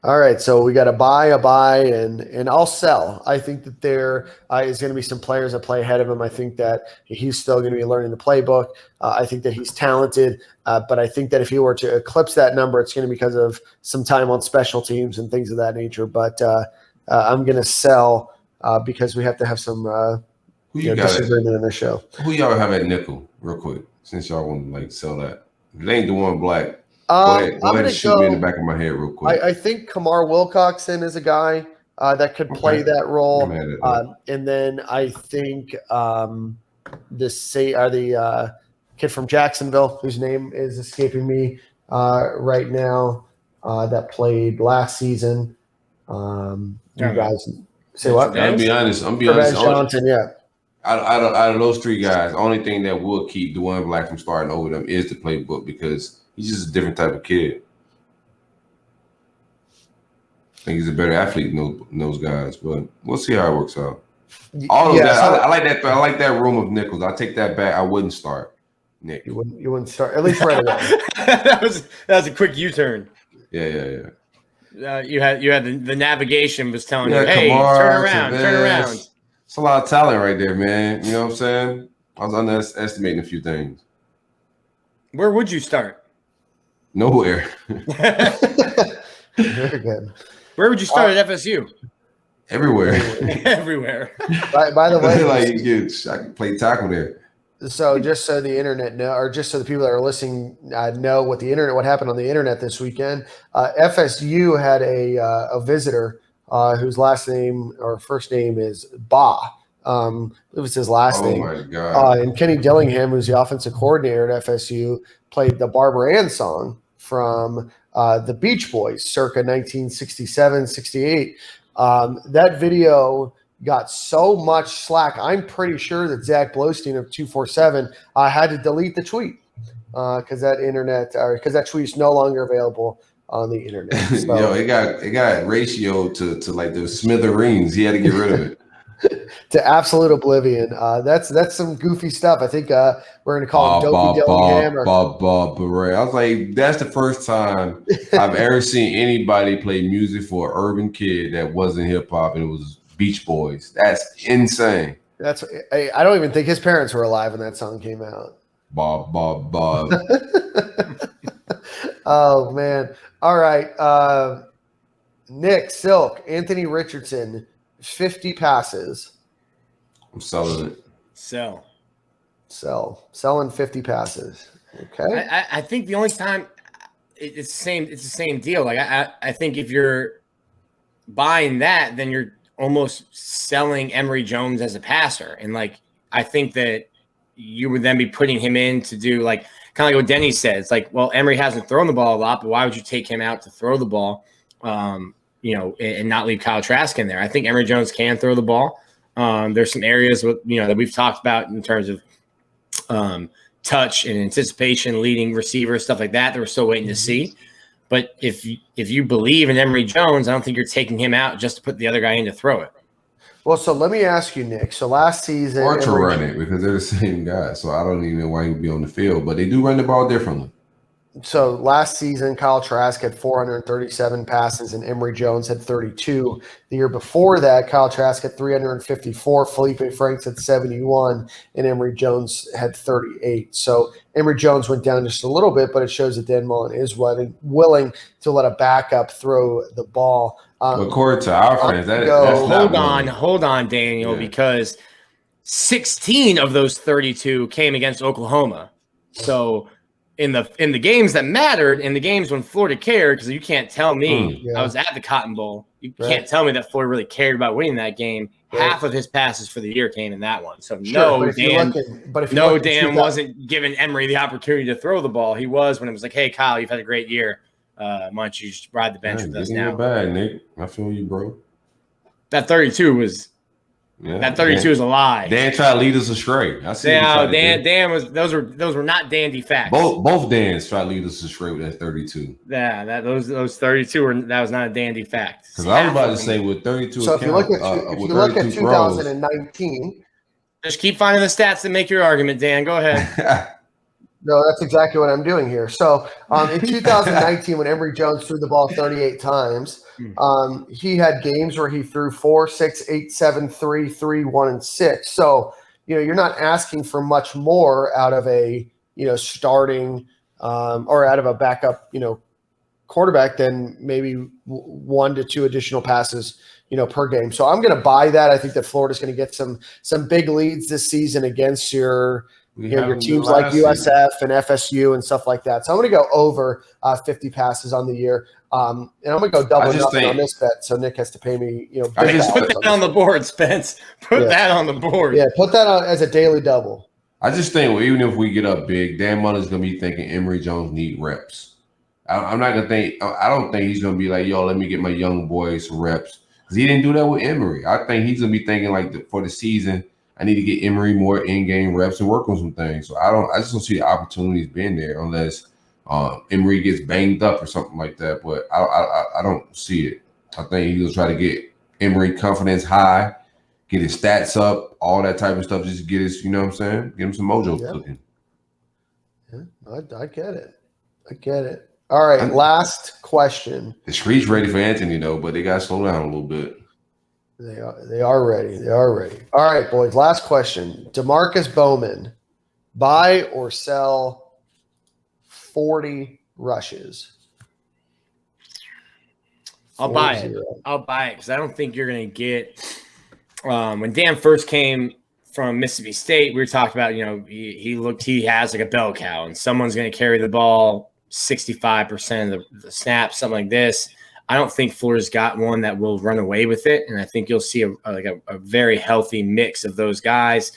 All right, so we got a buy, and I'll sell. I think that there is going to be some players that play ahead of him. I think that he's still going to be learning the playbook. I think that he's talented, but I think that if he were to eclipse that number, it's going to be because of some time on special teams and things of that nature. But I'm going to sell because we have to have some disagreement in the show. Who y'all have at nickel, real quick, since y'all want to sell that? If it ain't DeJuan Black, go ahead and shoot me in the back of my head real quick. I think Kamar Wilcoxon is a guy that could play that role. And then I think the kid from Jacksonville, whose name is escaping me right now, that played last season. You guys say what? I'm be honest. Johnson, yeah. Out of those three guys, the only thing that will keep DeJuan Black from starting over them is the playbook because he's just a different type of kid. I think he's a better athlete than those guys, but we'll see how it works out. All of that, I like that. I like that room of Nichols. I take that back. I wouldn't start Nick. You wouldn't start at least right away. that was a quick U-turn. Yeah. You had the navigation was telling you, hey, turn around. It's a lot of talent right there, man. You know what I'm saying? I was underestimating a few things. Where would you start? Nowhere. Very good. Where would you start at FSU? Everywhere. Everywhere. By the way, I can play tackle there. So just so the internet know, or just so the people that are listening know what happened on the internet this weekend, FSU had a visitor whose last name or first name is Ba. It was his last name. Oh my God. And Kenny Dillingham, who's the offensive coordinator at FSU, played the Barbara Ann song from the Beach Boys circa 1967, 68. That video got so much slack. I'm pretty sure that Zach Blostein of 247 had to delete the tweet because that tweet is no longer available on the internet. So, Yo, it got ratio to like the smithereens. He had to get rid of it. To absolute oblivion. That's some goofy stuff. I think we're going to call him Dopey Dillingham. Beret. I was like, that's the first time I've ever seen anybody play music for an urban kid that wasn't hip hop, and it was Beach Boys. That's insane. I don't even think his parents were alive when that song came out. Bob. Oh man. All right. Nick Silk, Anthony Richardson, 50 passes. I'm selling it. Selling 50 passes. Okay. I think the only time it's the same deal. Like I think if you're buying that, then you're almost selling Emory Jones as a passer. And like I think that you would then be putting him in to do like kind of like what Denny said. It's like, well, Emory hasn't thrown the ball a lot, but why would you take him out to throw the ball? And not leave Kyle Trask in there. I think Emory Jones can throw the ball. There's some areas that we've talked about in terms of touch and anticipation, leading receivers, stuff like that we're still waiting to see. But if you believe in Emory Jones, I don't think you're taking him out just to put the other guy in to throw it. Well, so let me ask you, Nick. So last season, or to run it because they're the same guy. So I don't even know why he would be on the field, but they do run the ball differently. So last season, Kyle Trask had 437 passes and Emory Jones had 32. The year before that, Kyle Trask had 354, Felipe Franks had 71, and Emory Jones had 38. So Emory Jones went down just a little bit, but it shows that Dan Mullen is willing to let a backup throw the ball. According to our fans, that's hold on, Daniel, because 16 of those 32 came against Oklahoma. So in the games that mattered, in the games when Florida cared, because you can't tell me, I was at the Cotton Bowl, you can't tell me that Florida really cared about winning that game. Half of his passes for the year came in that one. So Dan wasn't giving Emory the opportunity to throw the ball. He was when it was like, hey, Kyle, you've had a great year. Why don't you just ride the bench with us now? Get bad, Nick. I feel you, bro. That 32 was that 32 is a lie. Dan tried to lead us astray. I see. Dan was those were not dandy facts. Both Dans tried to lead us astray with that 32. Yeah, those 32 that was not a dandy fact. Because I was about to say with 32. So if you look at 2019, just keep finding the stats that make your argument, Dan. Go ahead. No, that's exactly what I'm doing here. So in 2019, when Emory Jones threw the ball 38 times, he had games where he threw 4, 6, 8, 7, 3, 3, 1, and 6. So, you're not asking for much more out of a, starting or out of a backup, quarterback than maybe 1 to 2 additional passes, per game. So I'm going to buy that. I think that Florida's going to get some big leads this season against your teams like USF and FSU and stuff like that. So I'm going to go over 50 passes on the year. And I'm going to go double nothing on this bet. So Nick has to pay me, put that on the board, Spence. Put that on the board. Yeah, put that on as a daily double. I just think even if we get up big, Dan Mullen's going to be thinking Emory Jones need reps. I'm not going to think – I don't think he's going to be like, yo, let me get my young boys some reps. Because he didn't do that with Emory. I think he's going to be thinking like for the season – I need to get Emory more in-game reps and work on some things. So I just don't see the opportunities being there unless Emory gets banged up or something like that. But I don't see it. I think he'll try to get Emory confidence high, get his stats up, all that type of stuff. Just get his, you know what I'm saying? Get him some mojo cooking. Yeah, I get it. All right, last question. The street's ready for Anthony though, but they got to slow down a little bit. They are ready. All right, boys. Last question. DeMarcus Bowman, buy or sell 40 rushes? I'll buy it because I don't think you're going to get when Dan first came from Mississippi State, we were talking about, he has like a bell cow and someone's going to carry the ball 65% of the snaps, something like this. I don't think Florida's got one that will run away with it, and I think you'll see a very healthy mix of those guys.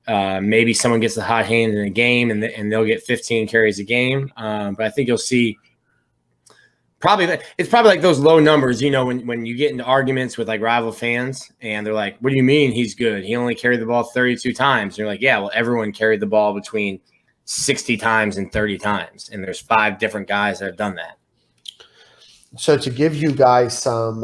Maybe someone gets the hot hand in a game, and they'll get 15 carries a game. But I think you'll see it's probably like those low numbers, when you get into arguments with like rival fans, and they're like, "What do you mean he's good? He only carried the ball 32 times." And you're like, "Yeah, well, everyone carried the ball between 60 times and 30 times, and there's 5 different guys that have done that." So to give you guys some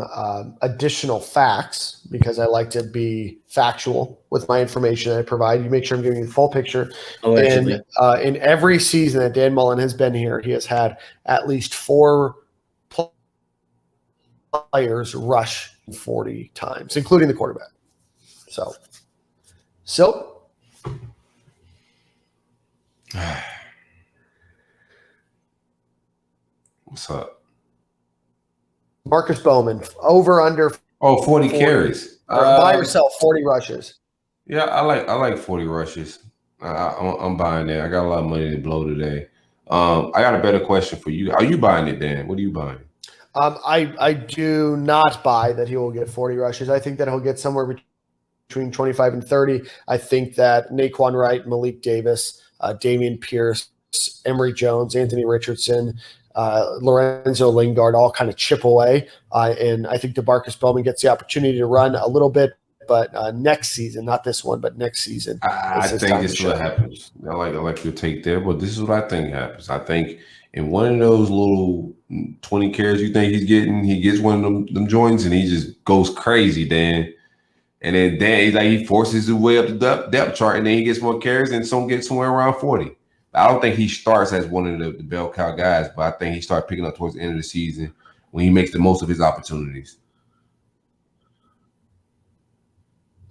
additional facts, because I like to be factual with my information that I provide, you make sure I'm giving you the full picture. Allegedly. And in every season that Dan Mullen has been here, he has had at least 4 players rush 40 times, including the quarterback. So what's up? Marcus Bowman, over under 40 carries. Buy or sell 40 rushes. Yeah, I like 40 rushes. I'm buying that. I got a lot of money to blow today. I got a better question for you. Are you buying it, Dan? What are you buying? I do not buy that he will get 40 rushes. I think that he'll get somewhere between 25 and 30. I think that Naquan Wright, Malik Davis, Damian Pierce, Emory Jones, Anthony Richardson, Lorenzo Lingard all kind of chip away. And I think DeMarcus Bowman gets the opportunity to run a little bit, but next season, not this one, but next season. I think this is what happens. I like your take there, but this is what I think happens. I think in one of those little 20 carries you think he's getting, he gets one of them joints and he just goes crazy, Dan. And then Dan, he forces his way up the depth chart, and then he gets more carries, and some gets somewhere around 40. I don't think he starts as one of the bell cow guys, but I think he starts picking up towards the end of the season when he makes the most of his opportunities.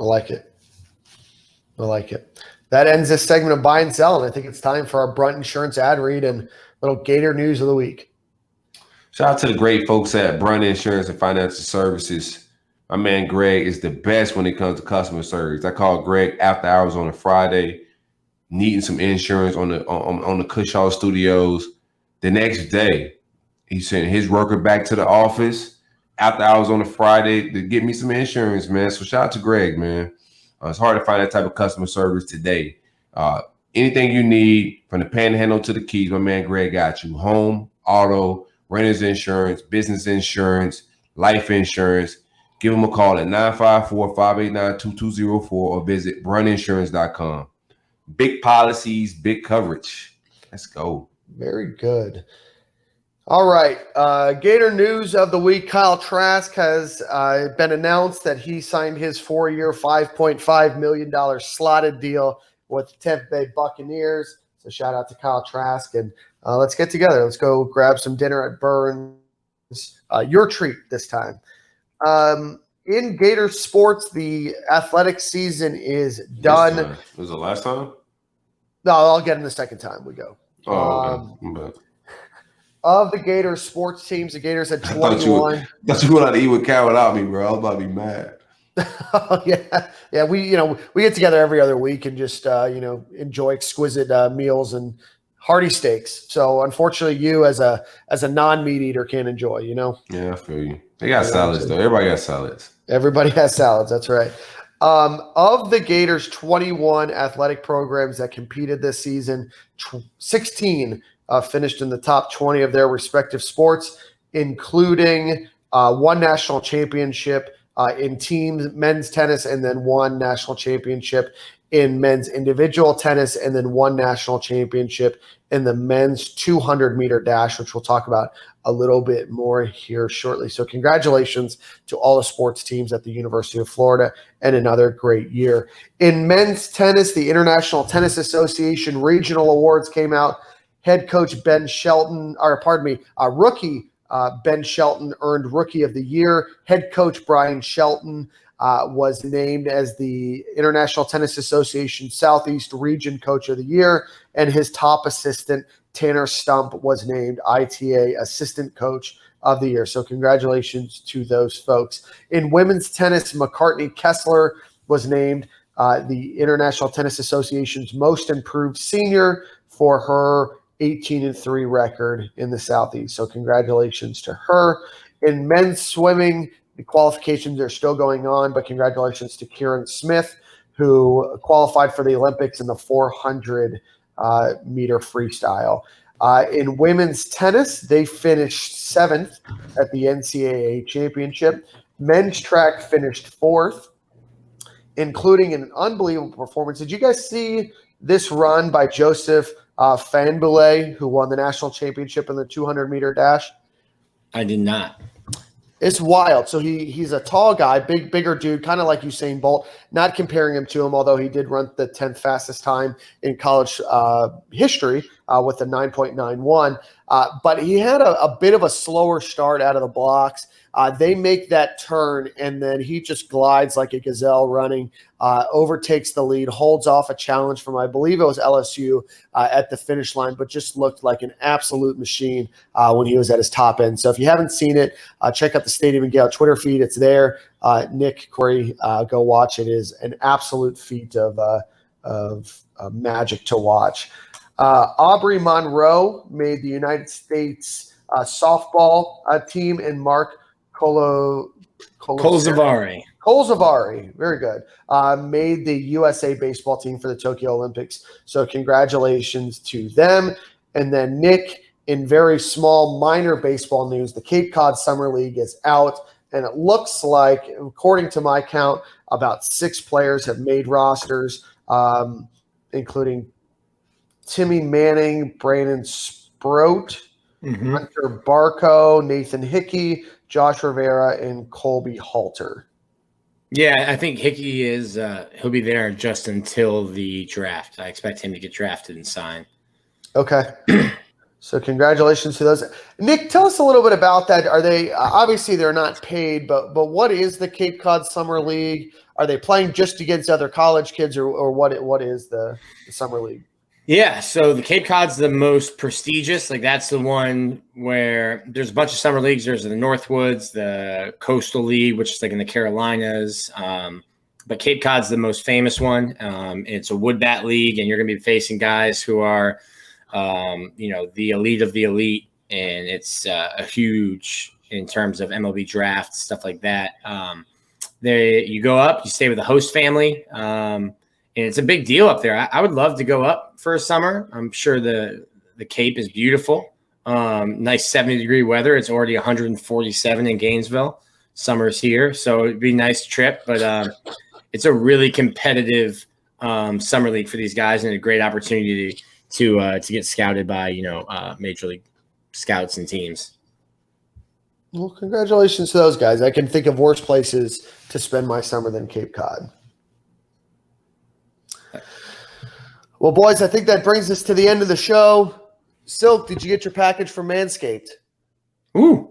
I like it. That ends this segment of Buy and Sell, and I think it's time for our Brunt Insurance ad read and little Gator news of the week. Shout out to the great folks at Brunt Insurance and Financial Services. My man Greg is the best when it comes to customer service. I called Greg after hours on a Friday, needing some insurance on the Cushaw Studios. The next day, he sent his worker back to the office after hours on a Friday to get me some insurance, man. So shout out to Greg, man. It's hard to find that type of customer service today. Anything you need, from the panhandle to the keys, my man Greg got you. Home, auto, renter's insurance, business insurance, life insurance. Give him a call at 954-589-2204 or visit bruntinsurance.com. Big policies, big coverage. Let's go. Very good. All right. Gator news of the week. Kyle Trask has been announced that he signed his 4-year, $5.5 million slotted deal with the Tampa Bay Buccaneers. So shout out to Kyle Trask. And let's get together. Let's go grab some dinner at Burns. Your treat this time. In Gator sports, the athletic season is done. Was it last time? No, I'll get in the second time we go. Oh, okay. Of the Gator sports teams, the Gators had 21. I thought you went out to eat with Cal without me, bro. I was about to be mad. Yeah. We get together every other week and just enjoy exquisite meals and hearty steaks. So unfortunately, you as a non-meat eater can't enjoy. Yeah, I feel you. They got salads though. Everybody got salads. Everybody has salads. That's right. Of the Gators' 21 athletic programs that competed this season, 16 finished in the top 20 of their respective sports, including one national championship in teams men's tennis, and then one national championship in men's individual tennis, and then one national championship in the men's 200-meter dash, which we'll talk about a little bit more here shortly. So congratulations to all the sports teams at the University of Florida and another great year. In men's tennis, the International Tennis Association regional awards came out. Head coach rookie Ben Shelton earned Rookie of the Year. Head coach Brian Shelton was named as the International Tennis Association Southeast Region Coach of the Year, and his top assistant, Tanner Stump, was named ITA Assistant Coach of the Year. So congratulations to those folks. In women's tennis, McCartney Kessler was named the International Tennis Association's Most Improved Senior for her 18-3 record in the Southeast. So congratulations to her. In men's swimming, the qualifications are still going on, but congratulations to Kieran Smith, who qualified for the Olympics in the 400 meter freestyle. In women's tennis, they finished 7th at the NCAA championship. Men's track finished 4th, including an unbelievable performance. Did you guys see this run by Joseph Fanboulet, who won the national championship in the 200-meter dash? I did not. It's wild. So he's a tall guy, bigger dude, kind of like Usain Bolt. Not comparing him to him, although he did run the 10th fastest time in college history with a 9.91. But he had a bit of a slower start out of the blocks. They make that turn, and then he just glides like a gazelle running, overtakes the lead, holds off a challenge from, I believe it was LSU at the finish line, but just looked like an absolute machine when he was at his top end. So if you haven't seen it, check out the Stadium and Gale Twitter feed. It's there. Nick, Corey, go watch. It is an absolute feat of magic to watch. Aubrey Monroe made the United States softball team, and Mark Colzavari, very good, made the USA baseball team for the Tokyo Olympics. So congratulations to them. And then Nick, in very small minor baseball news, the Cape Cod Summer League is out, and it looks like, according to my count, about 6 players have made rosters, including Timmy Manning, Brandon Sproat, Hunter Barco, Nathan Hickey, Josh Rivera, and Colby Halter. Yeah, I think Hickey is he'll be there just until the draft. I expect him to get drafted and sign. Okay. So congratulations to those. Nick, tell us a little bit about that. Are they obviously they're not paid, but what is the Cape Cod Summer League? Are they playing just against other college kids, or what is the Summer League? Yeah, so the Cape Cod's the most prestigious. Like that's the one where there's a bunch of summer leagues. There's the Northwoods, the Coastal League, which is like in the Carolinas. But Cape Cod's the most famous one. It's a wood bat league, and you're going to be facing guys who are, the elite of the elite, and it's a huge in terms of MLB drafts, stuff like that. You go up, you stay with the host family. And it's a big deal up there. I would love to go up for a summer. I'm sure the Cape is beautiful. Nice 70-degree weather. It's already 147 in Gainesville. Summer's here, so it'd be a nice trip. But it's a really competitive summer league for these guys, and a great opportunity to get scouted by major league scouts and teams. Well, congratulations to those guys. I can think of worse places to spend my summer than Cape Cod. Well, boys, I think that brings us to the end of the show. Silk, did you get your package from Manscaped? Ooh.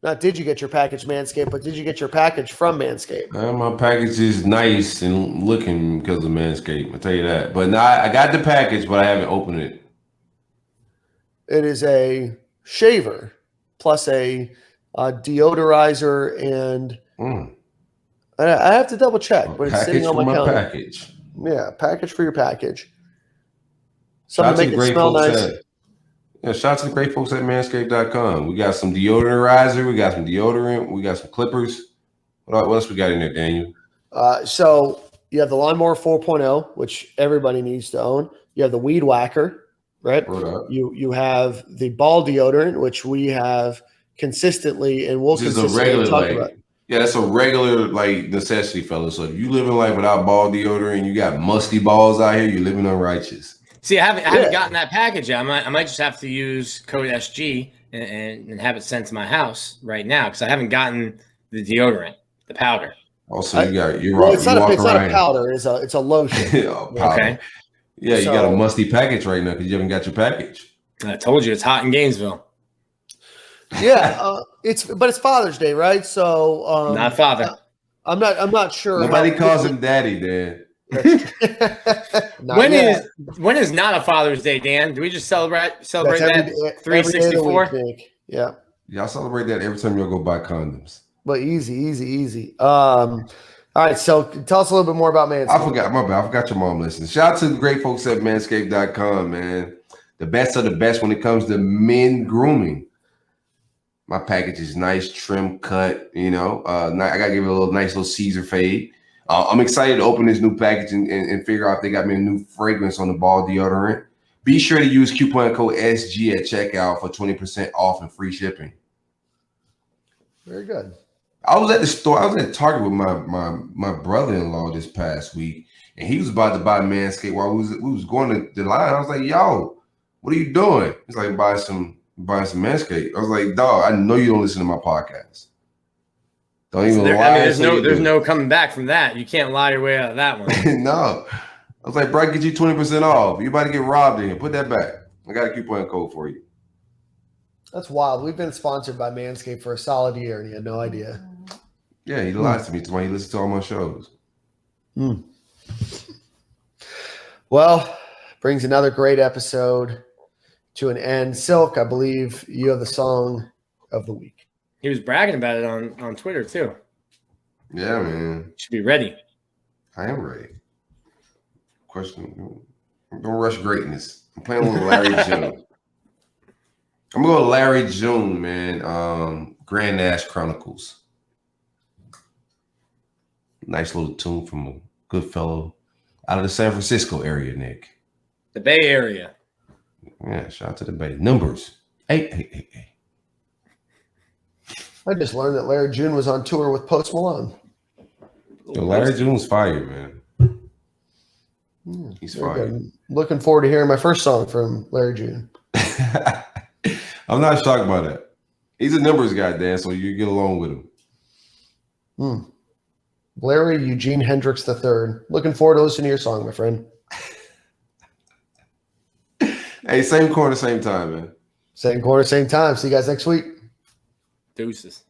Not did you get your package, Manscaped, but did you get your package from Manscaped? My package is nice and looking because of Manscaped. I'll tell you that. But no, I got the package, but I haven't opened it. It is a shaver plus a deodorizer, and I have to double check, but it's sitting on my counter. Package. Yeah, package for your package. Something to make it smell nice. Shout out to the great folks at manscaped.com. We got some deodorizer, we got some deodorant, we got some clippers. What else we got in there, Daniel? So you have the Lawnmower 4.0, which everybody needs to own. You have the Weed Whacker, right? You have the ball deodorant, which we have consistently and will consistently talk about. Yeah, that's a regular necessity, fellas. So if you live in life without ball deodorant, you got musty balls out here, you're living unrighteous. See, I haven't gotten that package yet. I might just have to use code SG and have it sent to my house right now because I haven't gotten the deodorant, the powder. Also, it's not a powder. It's a lotion. Okay. Yeah, you got a musty package right now because you haven't got your package. I told you it's hot in Gainesville. Yeah, it's Father's Day, right? So not father. I'm not sure. Nobody calls him daddy, Dan. When is not a Father's Day, Dan? Do we just celebrate that 364? Yeah. Y'all celebrate that every time y'all go buy condoms. But easy. All right, so tell us a little bit more about Manscaped. I forgot, my bad. I forgot your mom listens. Shout out to the great folks at manscaped.com, man. The best of the best when it comes to men grooming. My package is nice, trim cut, I got to give it a nice little Caesar fade. I'm excited to open this new package and figure out if they got me a new fragrance on the ball deodorant. Be sure to use coupon code SG at checkout for 20% off and free shipping. Very good. I was at the store. I was at Target with my brother-in-law this past week, and he was about to buy Manscaped while we was going to the line. I was like, "Yo, what are you doing?" He's like, buying some Manscaped. I was like, "Dog, I know you don't listen to my podcast. Don't even lie." There's no coming back from that. You can't lie your way out of that one. No. I was like, "Bro, I get you 20% off. You about to get robbed in here. Put that back. I got a coupon code for you." That's wild. We've been sponsored by Manscaped for a solid year, and he had no idea. Yeah, he lied to me while he listened to all my shows. Well, brings another great episode to an end. Silk, I believe you have the song of the week. He was bragging about it on Twitter too. Yeah, man. Should be ready. I am ready. Question. Don't rush greatness. I'm playing with Larry June. I'm going to go to Larry June, man. Grand Nash Chronicles. Nice little tune from a good fellow out of the San Francisco area, Nick. The Bay Area. Yeah, shout out to the Bay. Numbers. Hey. I just learned that Larry June was on tour with Post Malone. Yo, Larry June's fire, man. He's fire. Good. Looking forward to hearing my first song from Larry June. I'm not shocked by that. He's a numbers guy, Dan, so you get along with him. Larry Eugene Hendricks III. Looking forward to listening to your song, my friend. Hey, same corner, same time, man. Same quarter, same time. See you guys next week. Deuces.